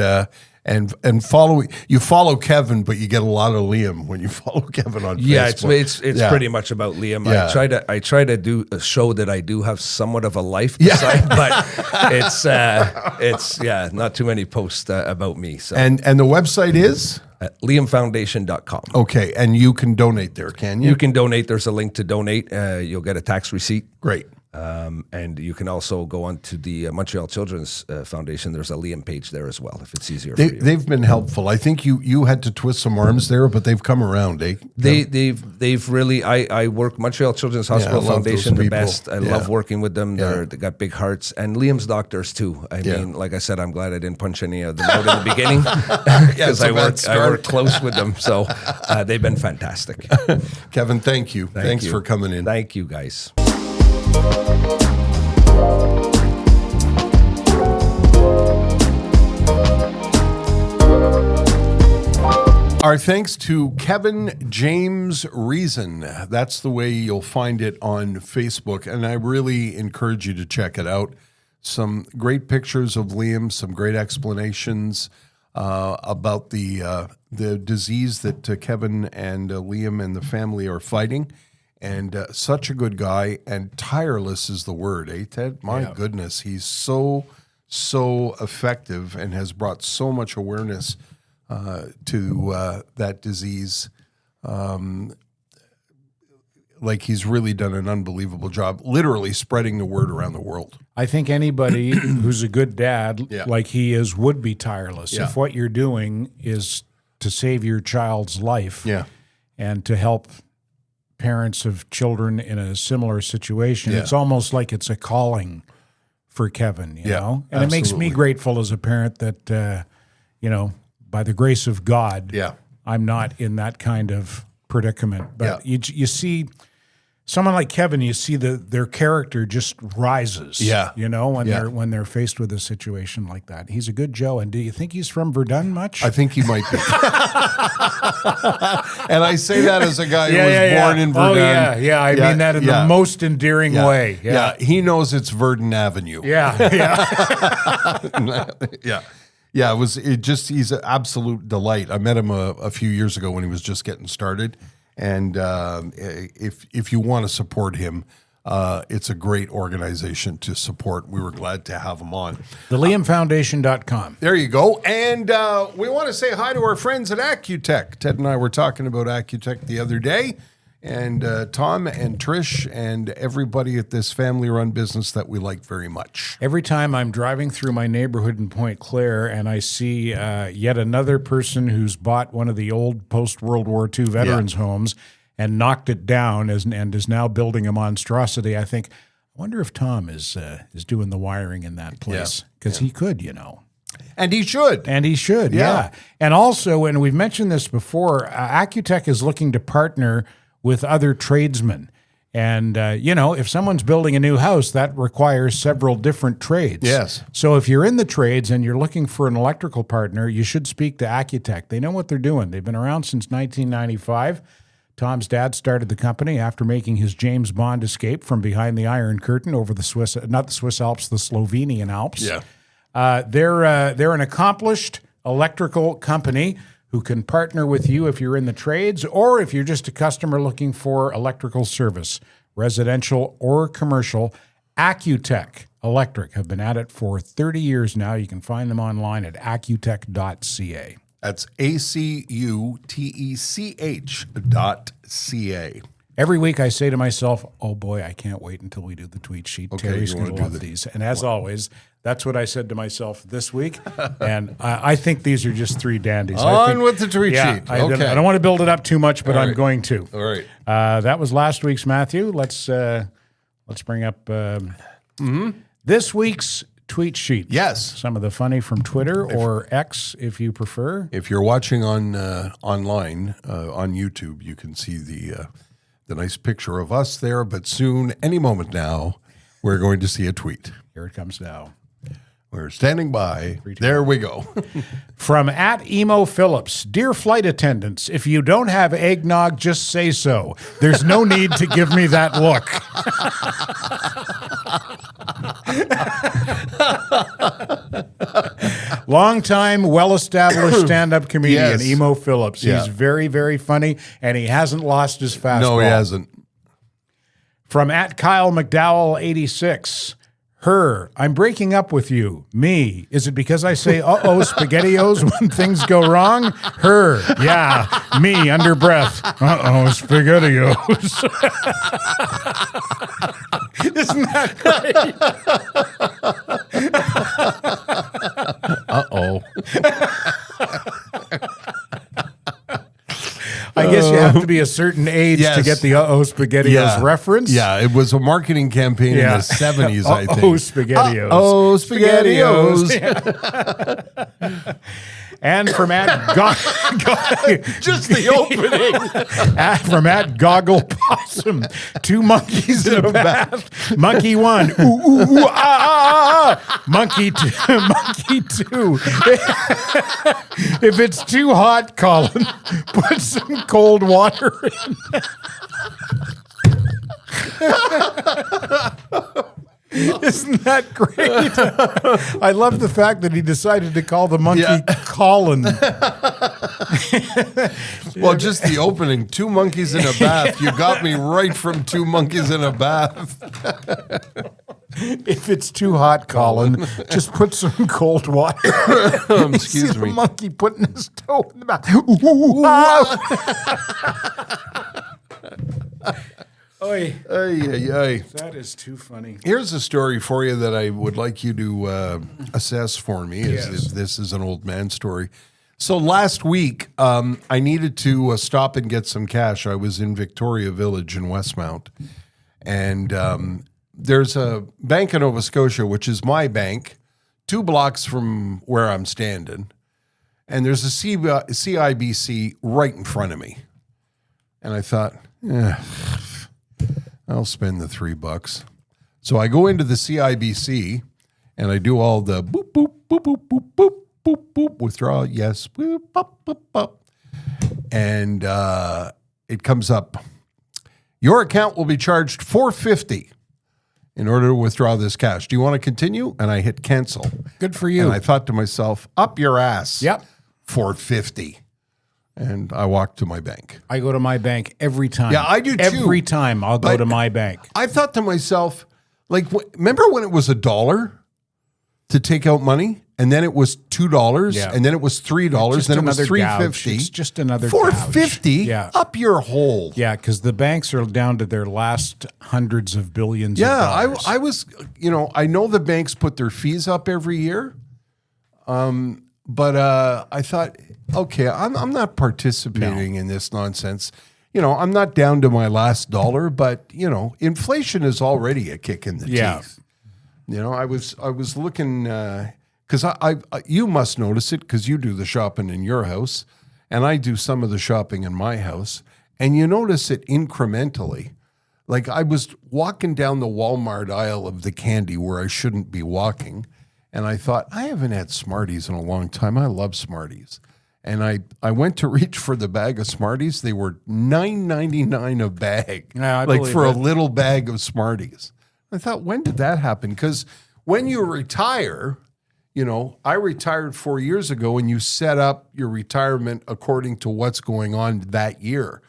follow Kevin, but you get a lot of Liam when you follow Kevin on Facebook. It's pretty much about Liam. Yeah. I try to do a show that I do have somewhat of a life beside, but it's not too many posts about me. So And the website is? liamfoundation.com. Okay, and you can donate there, can you? You can donate. There's a link to donate. You'll get a tax receipt. Great. And you can also go on to the Montreal Children's Foundation. There's a Liam page there as well, if it's easier for you. They've been helpful. I think you had to twist some arms there, but they've come around, eh? They've really. I work Montreal Children's Hospital I love Foundation those the people. best. I love working with them. They got big hearts, and Liam's doctors too. I Yeah. mean, like I said, I'm glad I didn't punch any of them out in the beginning because it's a I bad start. work close with them. So they've been fantastic. Kevin, thank you. Thanks you. for coming in. Thank you, guys. Our thanks to Kevin James Reason. That's the way you'll find it on Facebook, and I really encourage you to check it out. Some great pictures of Liam, some great explanations about the disease that Kevin and Liam and the family are fighting. And such a good guy, and tireless is the word, eh, Ted? My goodness, he's so effective and has brought so much awareness to that disease. Like he's really done an unbelievable job, literally spreading the word around the world. I think anybody who's a good dad, like he is, would be tireless. Yeah. If what you're doing is to save your child's life and to help parents of children in a similar situation, it's almost like it's a calling for Kevin, you Yeah, know? And it makes me absolutely. grateful as a parent that, you know, by the grace of God, Yeah. I'm not in that kind of predicament. But Yeah. you see someone like Kevin, you see their character just rises. Yeah. You know, when they're faced with a situation like that. He's a good Joe. And do you think he's from Verdun much? I think he might be. And I say that as a guy who was born in Verdun. Oh, yeah. I mean that in the most endearing way. Yeah. He knows it's Verdun Avenue. Yeah. Yeah. Yeah, he's an absolute delight. I met him a few years ago when he was just getting started. And if you want to support him, it's a great organization to support. We were glad to have him on. TheLiamFoundation.com. There you go. And we want to say hi to our friends at Accutech. Ted and I were talking about Accutech the other day. And Tom and Trish and everybody at this family-run business that we like very much. Every time I'm driving through my neighborhood in Point Claire and I see yet another person who's bought one of the old post-World War II veterans' homes and knocked it down and is now building a monstrosity, I think, I wonder if Tom is doing the wiring in that place. Because he could, you know. And he should. And he should, yeah. And also, and we've mentioned this before, Accutech is looking to partner with other tradesmen. And, you know, if someone's building a new house, that requires several different trades. Yes. So if you're in the trades and you're looking for an electrical partner, you should speak to Accutech. They know what they're doing. They've been around since 1995. Tom's dad started the company after making his James Bond escape from behind the Iron Curtain over the Swiss, not the Swiss Alps, the Slovenian Alps. Yeah. They're an accomplished electrical company who can partner with you if you're in the trades or if you're just a customer looking for electrical service, residential or commercial. Accutech Electric have been at it for 30 years now. You can find them online at accutech.ca. That's ACUTECH.ca. Every week I say to myself, oh boy, I can't wait until we do the tweet sheet. Okay, Terry's you going wanna to do love the- these. And as always, that's what I said to myself this week. And I think these are just three dandies. With the tweet sheet. I Okay. don't want to build it up too much, but I'm right. going to. All right. That was last week's Matthew. Let's bring up this week's tweet sheet. Yes. Some of the funny from Twitter or X, if you prefer. If you're watching on online on YouTube, you can see the nice picture of us there. But soon, any moment now, we're going to see a tweet. Here it comes now. We're standing by. There we go. From @Emo Phillips, dear flight attendants, if you don't have eggnog, just say so. There's no need to give me that look. Long-time, well-established stand-up comedian, Yes. Emo Phillips. Yeah. He's very, very funny, and he hasn't lost his fastball. No, he hasn't. From @Kyle McDowell 86. Her, I'm breaking up with you. Me, is it because I say uh-oh spaghettios when things go wrong? Her, yeah. Me, under breath. Uh-oh spaghettios. Isn't that great? Uh-oh. I guess you have to be a certain age to Yes. get the uh-oh spaghettios reference. Yeah, it was a marketing campaign in the 70s, I think. Uh-oh spaghettios. Oh, spaghettios. And from Just the opening. from @Goggle Possum, two monkeys in a bath. Monkey one, ooh, ooh, ooh, ah, ah, ah. Monkey two, monkey two. If it's too hot, Colin, put some cold water in. Isn't that great? I love the fact that he decided to call the monkey Colin. Well, just the opening. Two monkeys in a bath. You got me right from two monkeys in a bath. If it's too hot, Colin, just put some cold water. Excuse See the me. monkey putting his toe in the mouth. Ooh, ah. Oy, Ay, ay, ay. that is too funny. Here's a story for you that I would like you to assess for me. This is an old man story. So last week, I needed to stop and get some cash. I was in Victoria Village in Westmount, and there's a bank in Nova Scotia, which is my bank, 2 blocks from where I'm standing, and there's a CIBC right in front of me. And I thought, I'll spend the $3. So I go into the CIBC and I do all the boop, boop, boop, boop, boop, boop, boop, boop, withdrawal, yes, boop, boop, boop, boop. And it comes up, your account will be charged $4.50 in order to withdraw this cash. Do you want to continue? And I hit cancel. Good for you. And I thought to myself, up your ass. Yep. $4.50. And I walked to my bank. I go to my bank every time. Yeah, I do too. Every time I'll go to my bank. I thought to myself, like, remember when it was $1 to take out money? And then it was $2, Yeah. and then it was $3, then it was $3.50. It's just another $4.50. Yeah. Up your hole. Yeah, because the banks are down to their last hundreds of billions of Yeah, dollars. I was, I know the banks put their fees up every year, but I thought, okay, I'm not participating in this nonsense. I'm not down to my last dollar, but inflation is already a kick in the teeth. I was looking because I you must notice it because you do the shopping in your house, and I do some of the shopping in my house, and you notice it incrementally. Like I was walking down the Walmart aisle of the candy where I shouldn't be walking, and I thought, I haven't had Smarties in a long time. I love Smarties. And I went to reach for the bag of Smarties. They were $9.99 a bag, Yeah, I like believe for a it. little bag of Smarties. I thought, when did that happen? Because when you retire, I retired 4 years ago, and you set up your retirement according to what's going on that year.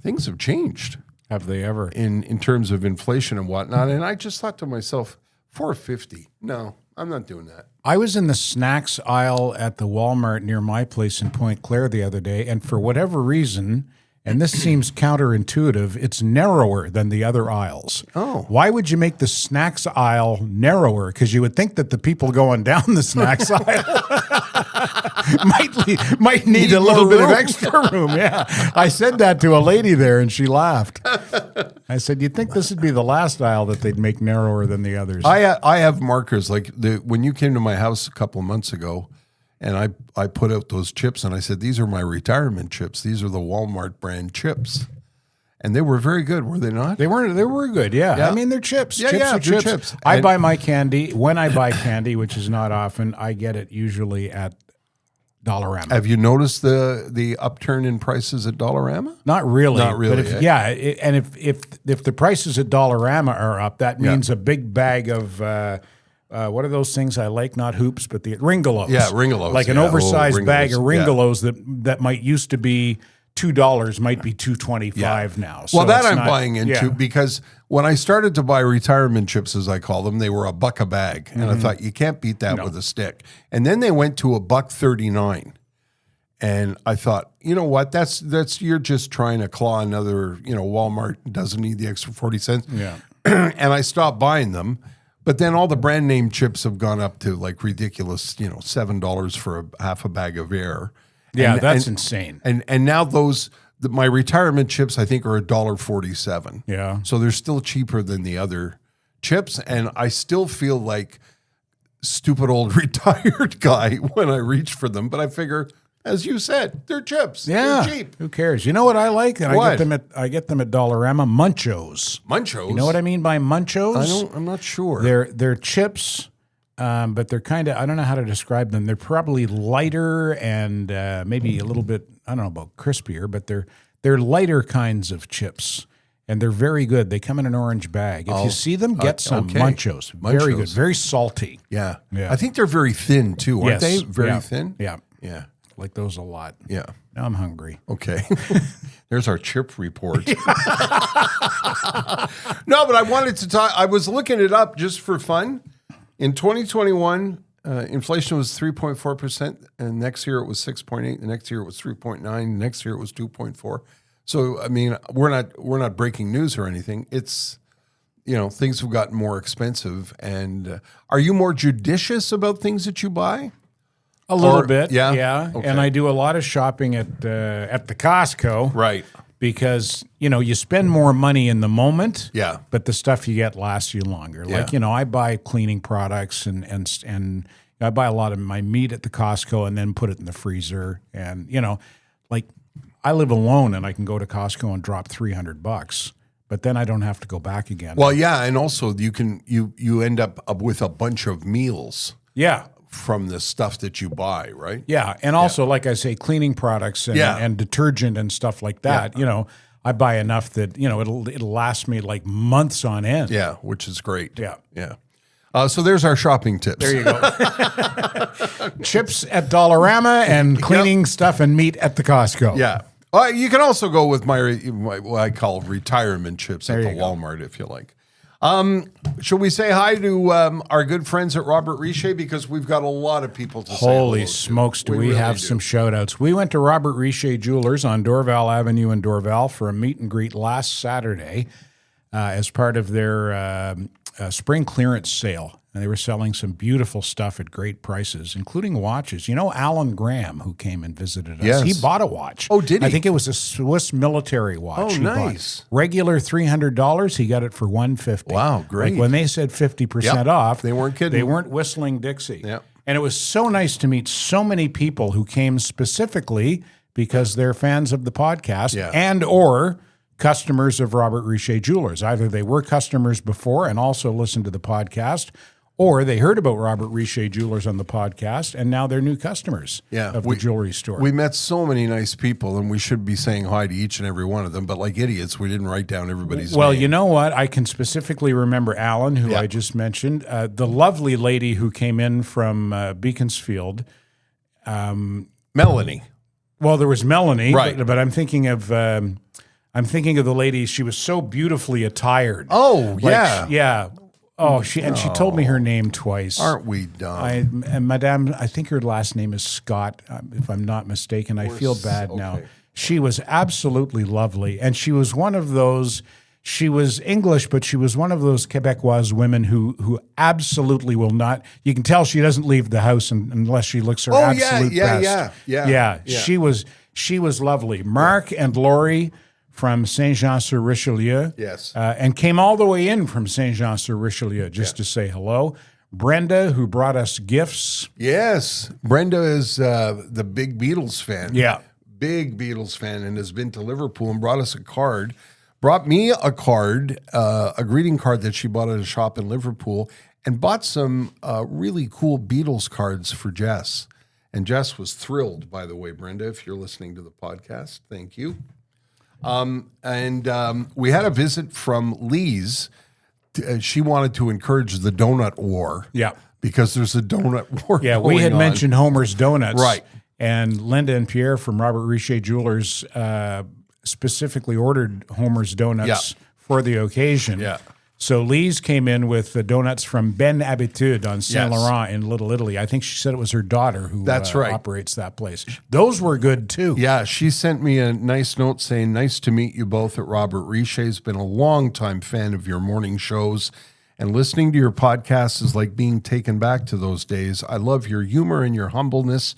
Things have changed Have they ever? in terms of inflation and whatnot. And I just thought to myself, $4.50. No, I'm not doing that. I was in the snacks aisle at the Walmart near my place in Point Claire the other day, and for whatever reason, and this seems counterintuitive, it's narrower than the other aisles. Oh. Why would you make the snacks aisle narrower? Because you would think that the people going down the snacks aisle might need a little more bit of room. extra room. Yeah. I said that to a lady there, and she laughed. I said, you'd think this would be the last aisle that they'd make narrower than the others. I have markers like when you came to my house a couple of months ago, and I put out those chips, and I said, these are my retirement chips. These are the Walmart brand chips. And they were very good, were they not? They were good, yeah. Yeah. I mean, they're chips. Yeah, Chips yeah, are they're chips. chips. I And- buy my candy. When I buy candy, which is not often, I get it usually at Dollarama. Have you noticed the upturn in prices at Dollarama? Not really. Not really, But eh? and if the prices at Dollarama are up, that means a big bag of what are those things I like? Not hoops, but the Ringolos. Yeah, Ringolos, Like an yeah. oversized Oh, bag of Ringolos, Ringolos that might used to be $2, might be $2.25 now. So Well, that it's I'm not- buying into yeah. because when I started to buy retirement chips, as I call them, they were $1 a bag, and I thought you can't beat that with a stick. And then they went to $1.39, and I thought, you know what? That's you're just trying to claw another. Walmart doesn't need the extra 40 cents. Yeah. And I stopped buying them. But then all the brand name chips have gone up to like ridiculous, $7 for half a bag of air. Yeah, And- that's and- insane. And now my retirement chips, I think, are $1.47. Yeah. So they're still cheaper than the other chips. And I still feel like stupid old retired guy when I reach for them. But I figure, as you said, they're chips. Yeah, They're cheap. Who cares? You know what I like? And What? I get them at Dollarama. Munchos. Munchos. You know what I mean by Munchos? I'm not sure. They're chips, but they're kind of, I don't know how to describe them. They're probably lighter and maybe a little bit, I don't know about crispier, but they're lighter kinds of chips. And they're very good. They come in an orange bag. If you see them, get some okay. Munchos. Very good. Munchos. Very salty. Yeah. Yeah. I think they're very thin too, aren't Yes. they? Very Yeah. thin? Yeah. Yeah. Like those a lot. Yeah. Now I'm hungry. Okay. There's our chip report. No, but I wanted to talk. I was looking it up just for fun. In 2021, inflation was 3.4%, and next year it was 6.8. The next year it was 3.9. The next year it was 2.4. So I mean, we're not breaking news or anything. It's things have gotten more expensive. And are you more judicious about things that you buy? A little Or- bit, yeah? yeah. Okay. And I do a lot of shopping at the Costco. Right. because, you spend more money in the moment, Yeah. but the stuff you get lasts you longer. Yeah. Like, I buy cleaning products and I buy a lot of my meat at the Costco and then put it in the freezer. And, like I live alone and I can go to Costco and drop $300, but then I don't have to go back again. Well, yeah, and also you end up with a bunch of meals yeah. from the stuff that you buy, right? Yeah. And also, like I say, cleaning products and detergent and stuff like that, I buy enough that, it'll last me like months on end. Yeah, which is great. Yeah. Yeah. So there's our shopping tips. There you go. Chips at Dollarama and cleaning stuff and meat at the Costco. Yeah. You can also go with my what I call retirement chips at the Walmart if you like. Should we say hi to our good friends at Robert Richer, because we've got a lot of people to say hello Holy to. smokes, do we really have some shout-outs. We went to Robert Richer Jewelers on Dorval Avenue in Dorval for a meet and greet last Saturday as part of their spring clearance sale. And they were selling some beautiful stuff at great prices, including watches. Alan Graham, who came and visited us, Yes. he bought a watch. Oh, did he? I think it was a Swiss military watch. Oh, he bought. nice. Regular $300, he got it for $150. Wow, great. Like when they said 50% off, they weren't kidding. They weren't whistling Dixie. Yep. And it was so nice to meet so many people who came specifically because they're fans of the podcast and or customers of Robert Richer Jewelers. Either they were customers before and also listened to the podcast, or they heard about Robert Richer Jewelers on the podcast, and now they're new customers of the jewelry store. We met so many nice people, and we should be saying hi to each and every one of them, but like idiots, we didn't write down everybody's Well, name. you know what? I can specifically remember Alan, who I just mentioned, the lovely lady who came in from Beaconsfield. Melanie. Well, there was Melanie, Right. but I'm thinking of the lady. She was so beautifully attired. Oh, Like, yeah. yeah. Oh, she told me her name twice. Aren't we dumb? And Madame, I think her last name is Scott, if I'm not mistaken. I feel bad now. okay. She was absolutely lovely, and she was one of those. She was English, but she was one of those Quebecois women who absolutely will not. You can tell she doesn't leave the house unless she looks her absolute best. Yeah. She was lovely. Mark and Lori from Saint-Jean-sur-Richelieu. Yes. And came all the way in from Saint-Jean-sur-Richelieu just to say hello. Brenda, who brought us gifts. Yes. Brenda is the big Beatles fan. Yeah. Big Beatles fan, and has been to Liverpool and brought us a card. Brought me a card, a greeting card that she bought at a shop in Liverpool, and bought some really cool Beatles cards for Jess. And Jess was thrilled, by the way, Brenda, if you're listening to the podcast. Thank you. We had a visit from Lee's. She wanted to encourage the donut war. Yeah. Because there's a donut war. Yeah, we had going on. mentioned Homer's Donuts. Right. And Linda and Pierre from Robert Richer Jewelers specifically ordered Homer's Donuts for the occasion. Yeah. So Lee's came in with the donuts from Ben Habitude on Saint Yes. Laurent in Little Italy. I think she said it was her daughter who That's right. operates that place. Those were good too. Yeah, she sent me a nice note saying, nice to meet you both at Robert Richer's. Been a long-time fan of your morning shows, and listening to your podcast is like being taken back to those days. I love your humor and your humbleness.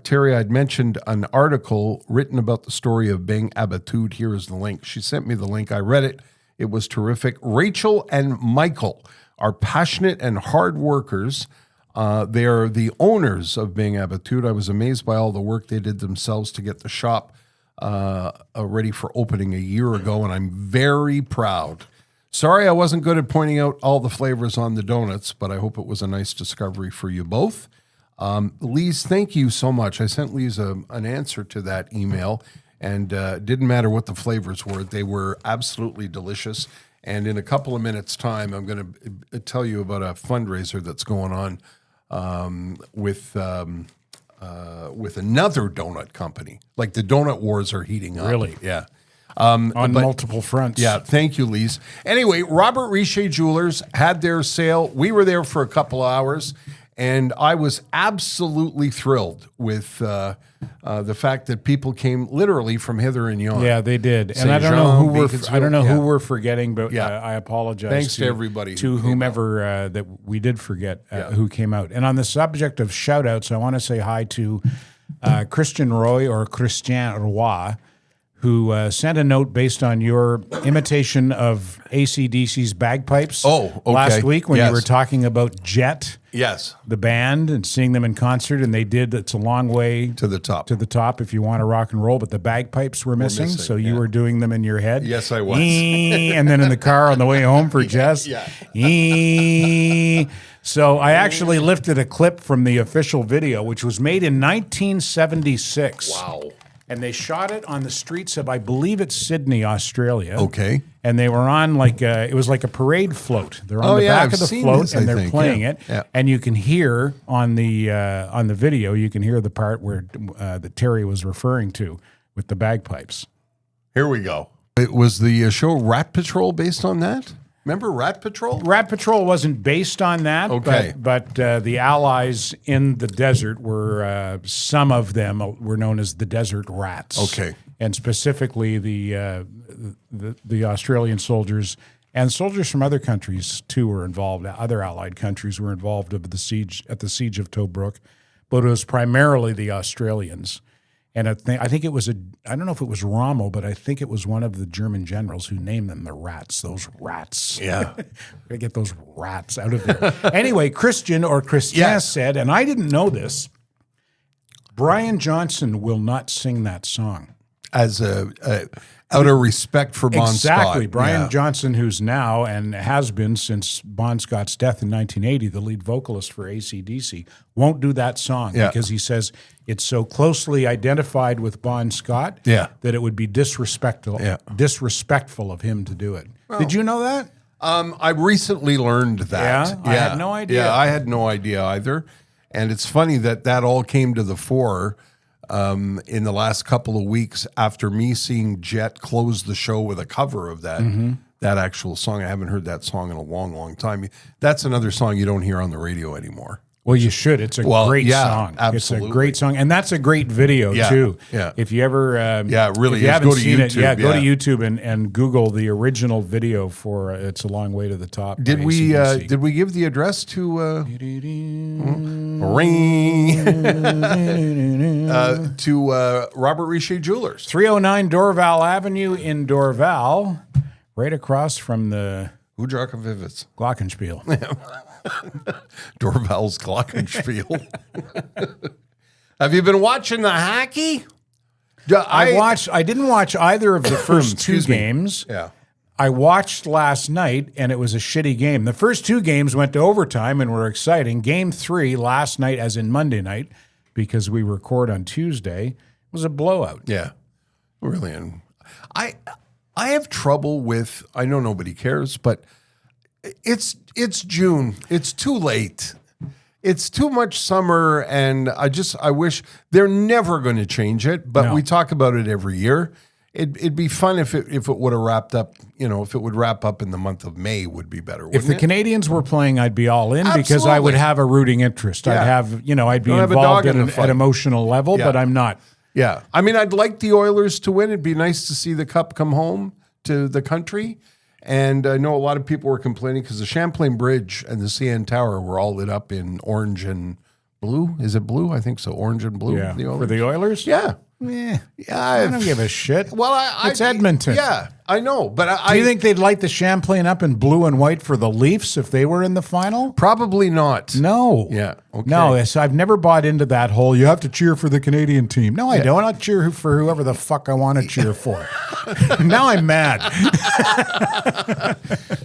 Terry, I'd mentioned an article written about the story of Ben Habitude. Here is the link. She sent me the link. I read it. It was terrific. Rachel and Michael are passionate and hard workers. They are the owners of Bing Habitude. I was amazed by all the work they did themselves to get the shop ready for opening a year ago, and I'm very proud. Sorry I wasn't good at pointing out all the flavors on the donuts, but I hope it was a nice discovery for you both. Lise, thank you so much. I sent Lise an answer to that email, and it didn't matter what the flavors were. They were absolutely delicious. And in a couple of minutes' time, I'm going to tell you about a fundraiser that's going on with another donut company. Like the donut wars are heating up. Really? Yeah. On multiple fronts. Yeah, thank you, Lise. Anyway, Robert Richer Jewelers had their sale. We were there for a couple hours, and I was absolutely thrilled with the fact that people came literally from hither and yon. Yeah, they did, and Saint I don't know who Jean, we're. Beaconsfield, I don't know yeah. who we're forgetting, but Yeah. I apologize. Thanks to everybody who to came whomever that we did forget who came out. And on the subject of shout outs, I want to say hi to Christian Roy or Christian Roy, who sent a note based on your imitation of AC/DC's bagpipes last week when you were talking about Jet, the band, and seeing them in concert, and they did It's a Long Way to the Top if you want to rock and roll, but the bagpipes were missing, so you were doing them in your head. Yes, I was. And then in the car on the way home for Jess. So I actually lifted a clip from the official video, which was made in 1976. Wow. And they shot it on the streets of, I believe it's Sydney, Australia. Okay. And they were on it was like a parade float. They're on the back of the float and they're playing it. Yeah. And you can hear on the video, you can hear the part where that Terry was referring to with the bagpipes. Here we go. It was the show Rat Patrol based on that? Remember Rat Patrol? Rat Patrol wasn't based on that, okay. but the Allies in the desert were, some of them were known as the Desert Rats. Okay. And specifically the Australian soldiers and soldiers from other countries too were involved. Other Allied countries were involved at the siege of Tobruk, but it was primarily the Australians. And I think it was I don't know if it was Rommel, but I think it was one of the German generals who named them the Rats, those rats. Yeah. Gotta get those rats out of there. Anyway, Christian said, and I didn't know this, Brian Johnson will not sing that song. As out of respect for Bon Scott. Exactly. Brian Johnson, who's now and has been since Bon Scott's death in 1980, the lead vocalist for AC/DC, won't do that song because he says it's so closely identified with Bon Scott that it would be disrespectful of him to do it. Well, did you know that? I recently learned that. Yeah? I had no idea. Yeah, I had no idea either. And it's funny that all came to the fore in the last couple of weeks after me seeing Jet close the show with a cover of that actual song. I haven't heard that song in a long, long time. That's another song you don't hear on the radio anymore. Well, you should. It's a great song. Absolutely. It's a great song. And that's a great video, too. Yeah. If you ever really if you haven't seen it, go to YouTube and Google the original video for It's a Long Way to the Top. Did we give the address to to Robert Richer Jewelers? 309 Dorval Avenue in Dorval, right across from the Udrakovivitz Glockenspiel. Dorval's Glockenspiel. Have you been watching the hockey? I didn't watch either of the first two games. Yeah. I watched last night, and it was a shitty game. The first two games went to overtime and were exciting. Game 3 last night, as in Monday night, because we record on Tuesday, was a blowout. Yeah, really. And I have trouble with, I know nobody cares, but it's June. It's too late. It's too much summer, and I wish they're never going to change it, but we talk about it every year. It'd be fun if it would have wrapped up, if it would wrap up in the month of May would be better. If the Canadians were playing, I'd be all in because I would have a rooting interest. Yeah. I'd have, I'd be involved at emotional level, but I'm not. Yeah. I mean, I'd like the Oilers to win. It'd be nice to see the cup come home to the country. And I know a lot of people were complaining because the Champlain Bridge and the CN Tower were all lit up in orange and blue. Is it blue? I think so. Orange and blue. Yeah. For the Oilers? Yeah. Yeah, I don't give a shit. Well, it's Edmonton. Yeah, I know, but do you think they'd light the Champlain up in blue and white for the Leafs if they were in the final? Probably not. No. Yeah. Okay. No, so I've never bought into that whole. You have to cheer for the Canadian team. No, I don't. I'll cheer for whoever the fuck I want to cheer for. Now I'm mad.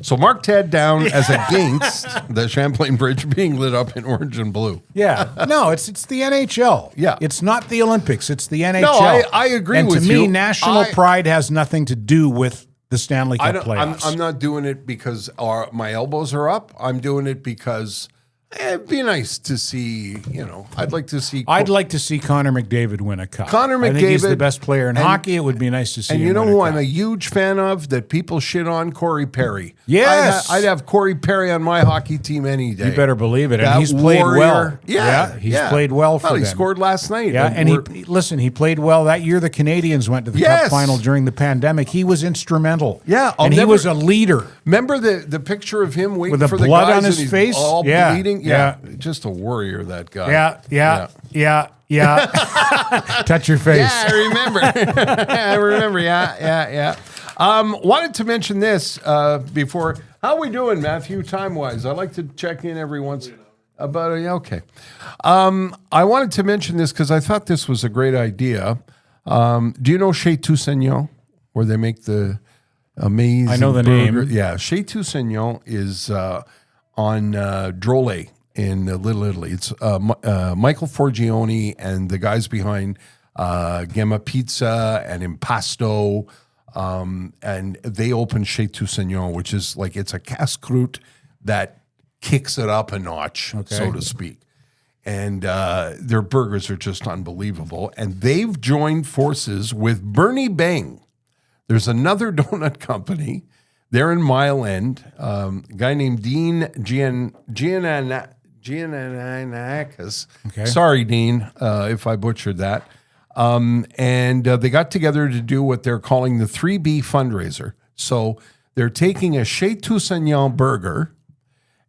So mark Ted down as against the Champlain Bridge being lit up in orange and blue. Yeah. No, it's the NHL. Yeah. It's not the Olympics. It's the NHL. No, I agree with you. And to me, national pride has nothing to do with the Stanley Cup playoffs. I'm not doing it because my elbows are up. I'm doing it because it'd be nice to see, I'd like to see Connor McDavid win a cup. Connor McDavid. I think he's the best player in hockey. It would be nice to see him And you know win who a I'm cup. a huge fan of that people shit on? Corey Perry. Yes. I'd have Corey Perry on my hockey team any day. You better believe it. That And he's played warrior. well. Yeah. He's played well for them. He scored last night. Yeah, and he played well. That year the Canadians went to the Cup final during the pandemic. He was instrumental. Yeah. He was a leader. Remember the picture of him waiting with the for the blood guys on his and he's face? all bleeding mean? Yeah. Just a warrior, that guy. Yeah. Touch your face. Yeah, I remember. I remember. Yeah. Wanted to mention this before. How are we doing, Matthew, time-wise? I like to check in every once. Okay. I wanted to mention this because I thought this was a great idea. Do you know Chez Toussaint, where they make the amazing I know the burger? name. Yeah, Chez Toussaint is on Drolet in Little Italy. It's Michael Forgione and the guys behind Gemma Pizza and Impasto, and they opened Chez Toussaint, which is like, it's a casse-croûte that kicks it up a notch, so to speak. And their burgers are just unbelievable. And they've joined forces with Bernie Bang. There's another donut company. They're in Mile End. A guy named Dean Giannakis. Okay. Sorry, Dean, if I butchered that. And they got together to do what they're calling the 3B fundraiser. So they're taking a Chez Toussaint burger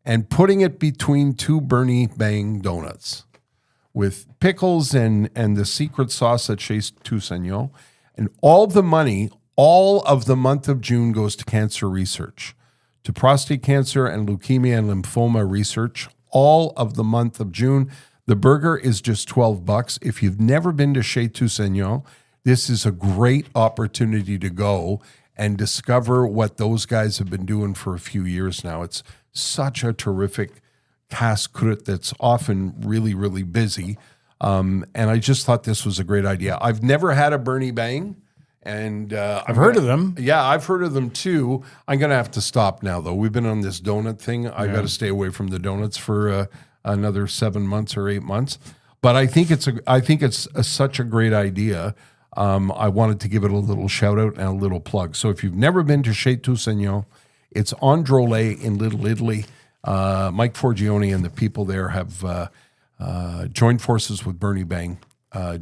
and putting it between two Bernie Bang donuts with pickles and the secret sauce at Chez Toussaint. And all of the month of June goes to cancer research, to prostate cancer and leukemia and lymphoma research, all of the month of June. The burger is just $12. If you've never been to Chez Toussaint, this is a great opportunity to go and discover what those guys have been doing for a few years now. It's such a terrific casse-croûte that's often really, really busy. And I just thought this was a great idea. I've never had a Bernie Bang. And I've heard of them. Yeah, I've heard of them too. I'm going to have to stop now, though. We've been on this donut thing. I've got to stay away from the donuts for another 7 months or 8 months. But I think it's such a great idea. I wanted to give it a little shout out and a little plug. So if you've never been to Chez Toussaint, it's on Drolet in Little Italy. Mike Forgione and the people there have joined forces with Bernie Bang.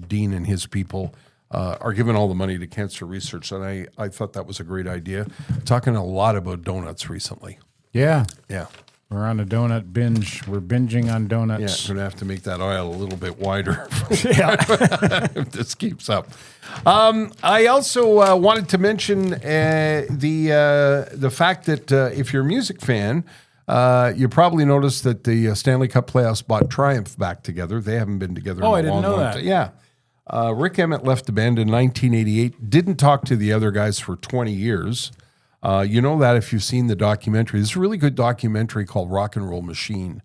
Dean and his people are giving all the money to cancer research. And I thought that was a great idea. Talking a lot about donuts recently. Yeah. Yeah. We're on a donut binge. We're binging on Yeah, donuts. we're going to have to make that aisle a little bit wider Yeah. if this keeps up. I also wanted to mention the fact that if you're a music fan, you probably noticed that the Stanley Cup playoffs brought Triumph back together. They haven't been together in a I didn't know long that. time. Yeah. Rick Emmett left the band in 1988, didn't talk to the other guys for 20 years. You know that if you've seen the documentary. There's a really good documentary called Rock and Roll Machine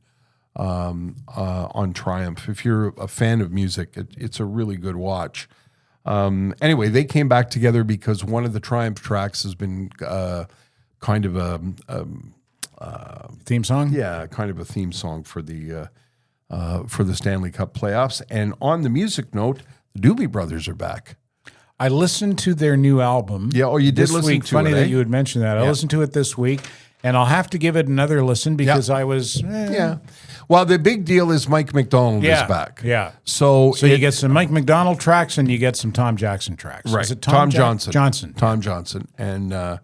on Triumph. If you're a fan of music, it's a really good watch. Anyway, they came back together because one of the Triumph tracks has been kind of a Theme song? yeah, kind of a theme song for the Stanley Cup playoffs. And on the music note, the Doobie Brothers are back. I listened to their new album. Yeah, oh, you did this listen week. to Funny it, that eh? you had mentioned that. I listened to it this week, and I'll have to give it another listen because I was Yeah. Well, the big deal is Mike McDonald is back. Yeah. So you get some Mike McDonald tracks and you get some Tom Jackson tracks. right. Is it Tom Johnson. Johnson. Tom Johnson and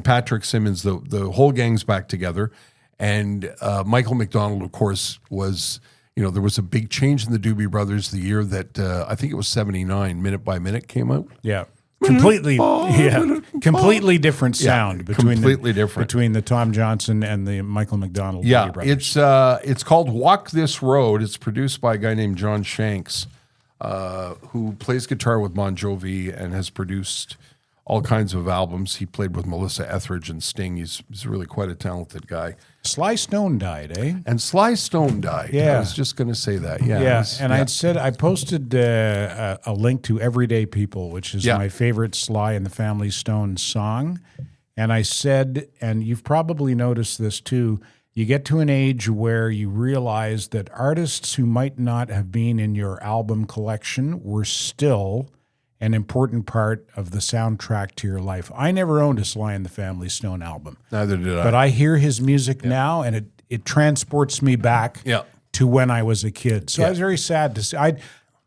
Patrick Simmons. The whole gang's back together. And Michael McDonald, of course, was, there was a big change in the Doobie Brothers the year that I think it was 79, Minute by Minute came out. Yeah. Completely different sound between the Tom Johnson and the Michael McDonald. Yeah, Doobie Brothers. it's called Walk This Road. It's produced by a guy named John Shanks, who plays guitar with Bon Jovi and has produced all kinds of albums. He played with Melissa Etheridge and Sting. He's really quite a talented guy. Sly Stone died, eh? And Sly Stone died. Yeah. I was just going to say that. Yeah. Yeah, and I posted a link to Everyday People, which is my favorite Sly and the Family Stone song. And I said, and you've probably noticed this too, you get to an age where you realize that artists who might not have been in your album collection were still an important part of the soundtrack to your life. I never owned a Sly and the Family Stone album. Neither did I. But I hear his music now, and it transports me back to when I was a kid. So I was very sad to see. I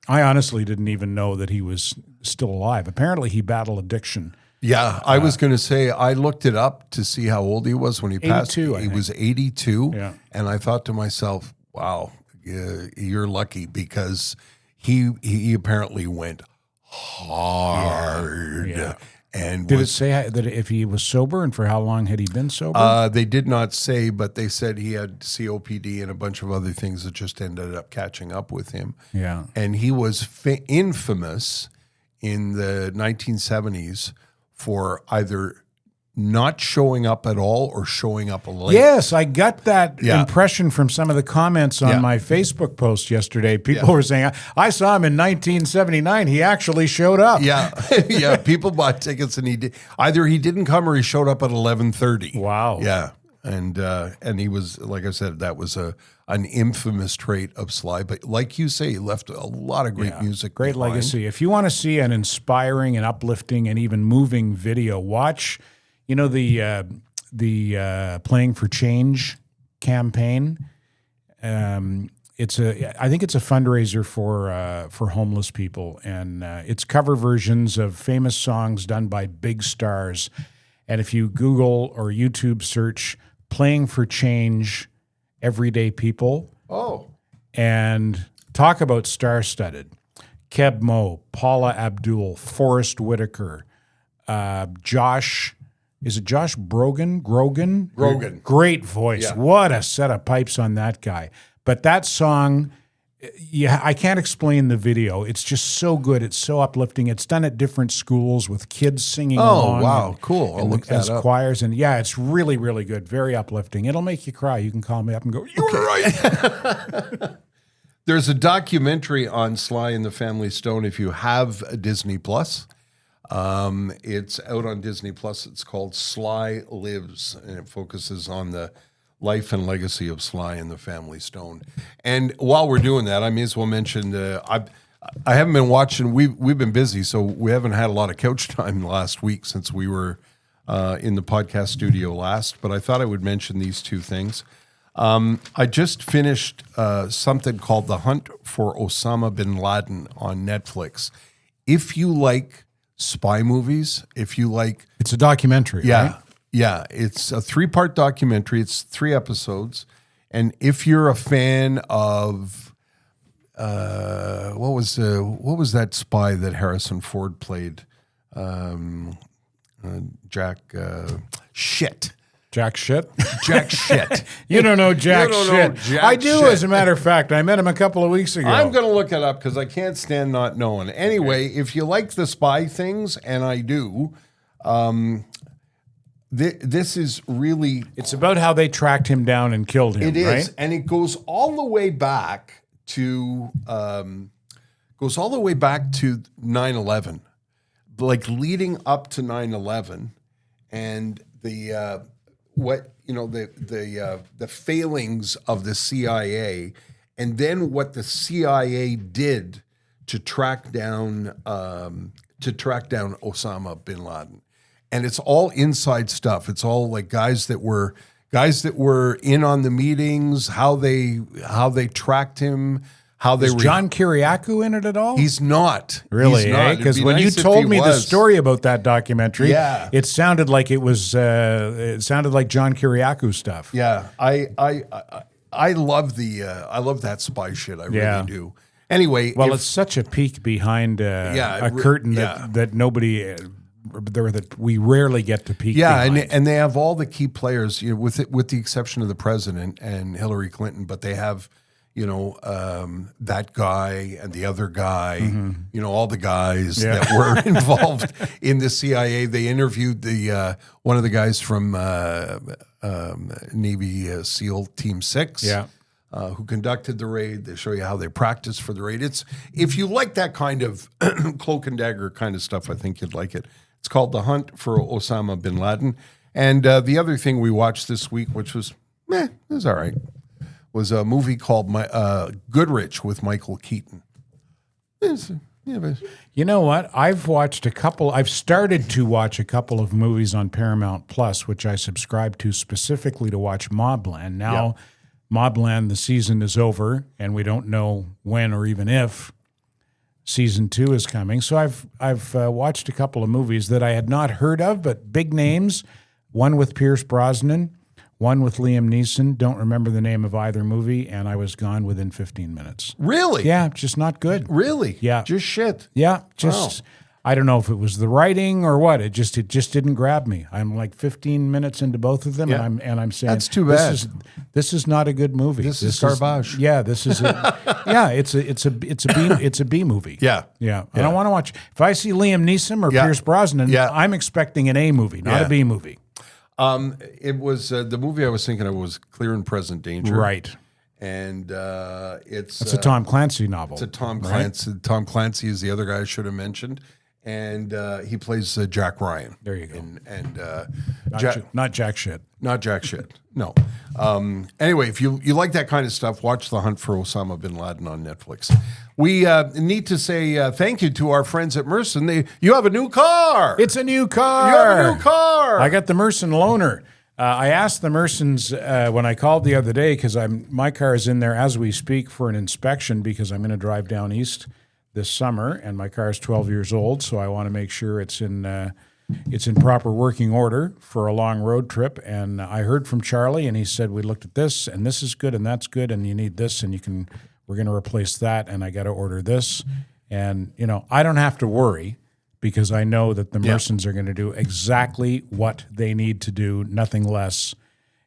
honestly didn't even know that he was still alive. Apparently, he battled addiction. Yeah, I was going to say, I looked it up to see how old he was when he passed. 82, I He think. was 82. Yeah. And I thought to myself, Wow, you're lucky because he apparently went hard. Yeah. And Did it say that if he was sober and for how long had he been sober? They did not say, but they said he had COPD and a bunch of other things that just ended up catching up with him. Yeah. And he was infamous in the 1970s for either not showing up at all or showing up late. Yes, I got that Yeah. impression from some of the comments on Yeah. my Facebook post yesterday. People were saying, I saw him in 1979. He actually showed up. Yeah, yeah. People bought tickets, and either he didn't come or he showed up at 11:30. Wow. Yeah, and he was, like I said, that was an infamous trait of Sly. But like you say, he left a lot of great music. Great behind. legacy. If you want to see an inspiring and uplifting and even moving video, watch, the Playing for Change campaign. I think it's a fundraiser for homeless people, and it's cover versions of famous songs done by big stars. And if you Google or YouTube search "Playing for Change," everyday people, and talk about star-studded. Keb Mo, Paula Abdul, Forrest Whitaker, Josh. Is it Josh Grogan? Grogan. Great voice. Yeah. What a set of pipes on that guy. But that song, I can't explain the video. It's just so good. It's so uplifting. It's done at different schools with kids singing along. Oh, wow. Cool. I'll look that as up. choirs. And yeah, it's really, really good. Very uplifting. It'll make you cry. You can call me up and go, you were right. There's a documentary on Sly and the Family Stone if you have a Disney Plus. It's out on Disney Plus. It's called Sly Lives, and it focuses on the life and legacy of Sly and the Family Stone. And while we're doing that, I may as well mention I haven't been watching. We've been busy, so we haven't had a lot of couch time last week since we were in the podcast studio last. But I thought I would mention these two things. I just finished something called The Hunt for Osama bin Laden on Netflix. If you like spy movies, if you like... It's a documentary, right? Yeah. It's a 3-part documentary. It's 3 episodes. And if you're a fan of... what was that spy that Harrison Ford played? Jack... shit. Jack shit? Jack shit. You don't know Jack You don't shit. know Jack I do, shit. as a matter of fact. I met him a couple of weeks ago. I'm going to look it up because I can't stand not knowing. Anyway, if you like the spy things, and I do, this is really... It's about how they tracked him down and killed him, It is, right? and it goes all the way back to 9/11, like leading up to 9/11, and the failings of the CIA, and then what the CIA did to track down Osama bin Laden. And it's all inside stuff. It's all like guys that were in on the meetings, how they tracked him, how they Is John Kiriakou in it at all? He's not. Really, He's not. Because It'd be when nice you if told he me the was. story about that documentary, Yeah. it sounded like it was. It sounded like John Kiriakou stuff. Yeah, I love that spy shit. I Yeah. really do. Anyway, Well, it's such a peek behind a curtain that nobody. That we rarely get to peek. behind. and they have all the key players, with the exception of the president and Hillary Clinton, but they have, that guy and the other guy, all the guys that were involved in the CIA. They interviewed one of the guys from Navy SEAL Team 6. Who conducted the raid. They show you how they practice for the raid. If you like that kind of cloak and dagger kind of stuff, I think you'd like it. It's called The Hunt for Osama bin Laden. And the other thing we watched this week, which was, it was all right, was a movie called Goodrich with Michael Keaton. You know what? I've started to watch a couple of movies on Paramount Plus, which I subscribe to specifically to watch Mobland. Now, Mobland, the season is over, and we don't know when or even if season 2 is coming. So I've watched a couple of movies that I had not heard of, but big names. One with Pierce Brosnan, one with Liam Neeson. Don't remember the name of either movie, and I was gone within 15 minutes. Really? Yeah, just not good. Really? Yeah. Just shit. Yeah, just I don't know if it was the writing or what. It just didn't grab me. I'm like 15 minutes into both of them, Yeah. and I'm saying That's too bad. This is not a good movie. This is garbage. Yeah, this is it's a B movie. Yeah. Yeah. I don't want to watch. If I see Liam Neeson or Pierce Brosnan, Yeah. I'm expecting an A movie, not a B movie. It was the movie I was thinking of was Clear and Present Danger. Right. And it's It's a Tom Clancy novel. It's a Tom Clancy. Tom Clancy is the other guy I should have mentioned, and he plays Jack Ryan. There you go. And Not jack shit. not Jack shit. No. Anyway, if you like that kind of stuff, watch The Hunt for Osama bin Laden on Netflix. We need to say thank you to our friends at Merson. You have a new car. It's a new car. You have a new car. I got the Merson loaner. I asked the Mersons when I called the other day because my car is in there as we speak for an inspection because I'm going to drive down east this summer, and my car is 12 years old, so I want to make sure it's in proper working order for a long road trip. And I heard from Charlie, and he said we looked at this, and this is good, and that's good, and you need this, and we're going to replace that, and I got to order this, and I don't have to worry. Because I know that the Mersons are going to do exactly what they need to do, nothing less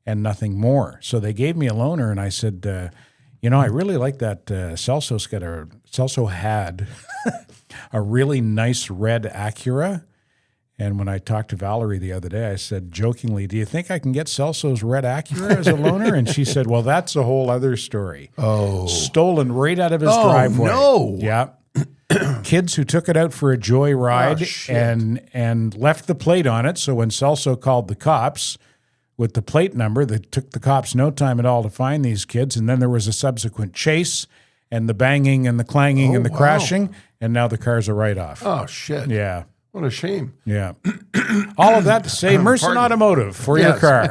and nothing more. So they gave me a loaner, and I said, I really like that. Celso had a really nice red Acura. And when I talked to Valerie the other day, I said jokingly, "Do you think I can get Celso's red Acura as a loaner?" And she said, "Well, that's a whole other story. Oh, stolen right out of his driveway. No, yeah." Kids who took it out for a joy ride and left the plate on it. So when Celso called the cops with the plate number, that took the cops no time at all to find these kids. And then there was a subsequent chase and the banging and the clanging and the crashing. And now the car's a write-off. Oh, shit. Yeah. What a shame. Yeah. All of that to say Merson Automotive for your car.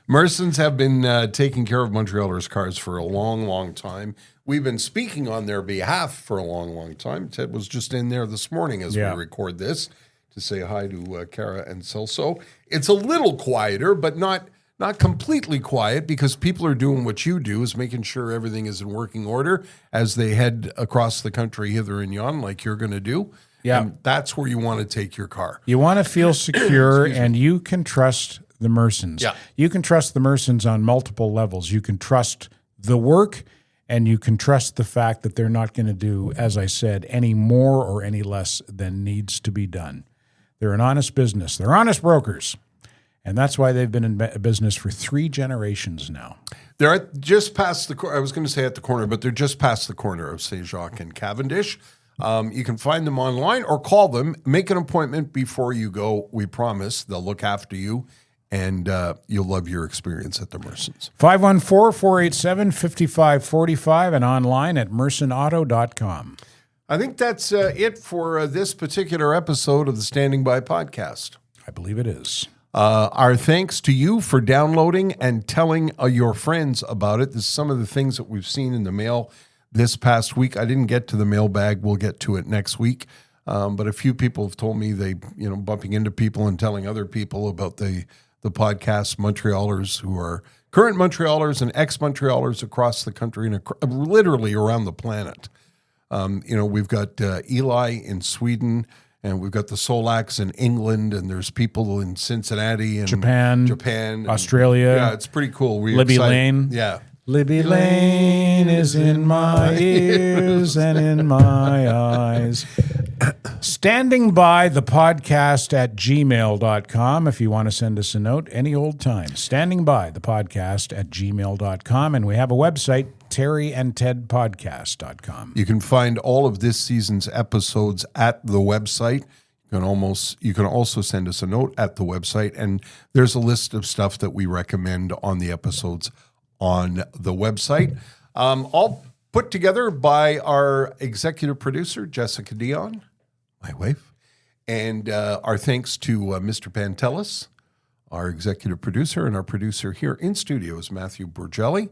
Mersons have been taking care of Montrealers' cars for a long, long time. We've been speaking on their behalf for a long, long time. Ted was just in there this morning as we record this to say hi to Cara and Celso. It's a little quieter, but not completely quiet because people are doing what you do, is making sure everything is in working order as they head across the country hither and yon like you're going to do. Yeah. And that's where you want to take your car. You want to feel secure, and you can trust the Mersons. Yeah. You can trust the Mersons on multiple levels. You can trust the work, and you can trust the fact that they're not going to do, as I said, any more or any less than needs to be done. They're an honest business. They're honest brokers. And that's why they've been in business for 3 generations now. They're just past the I was going to say at the corner, but they're just past the corner of St. Jacques and Cavendish. You can find them online or call them. Make an appointment before you go. We promise they'll look after you, and you'll love your experience at the Mersons. 514-487-5545 and online at mersonauto.com. I think that's it for this particular episode of the Standing By podcast. I believe it is. Our thanks to you for downloading and telling your friends about it. This is some of the things that we've seen in the mail this past week. I didn't get to the mailbag. We'll get to it next week. But a few people have told me they, bumping into people and telling other people about the podcast, Montrealers who are current Montrealers and ex-Montrealers across the country and literally around the planet. We've got Eli in Sweden, and we've got the Solaks in England, and there's people in Cincinnati and Japan, Australia. Yeah, it's pretty cool. Libby Lane. Yeah. Libby Lane is in my ears and in my eyes. Standing by the podcast at gmail.com if you want to send us a note any old time. Standing by the podcast at gmail.com. And we have a website, terryandtedpodcast.com. You can find all of this season's episodes at the website. You can also send us a note at the website, and there's a list of stuff that we recommend on the episodes on the website. All put together by our executive producer, Jessica Dion, my wife. And our thanks to Mr. Pantelis, our executive producer, and our producer here in studio is Matthew Burgelli.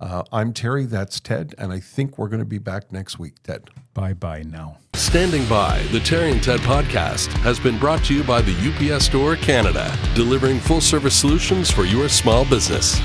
I'm Terry, that's Ted, and I think we're going to be back next week, Ted. Bye-bye now. Standing by, the Terry and Ted podcast has been brought to you by the UPS Store Canada, delivering full-service solutions for your small business.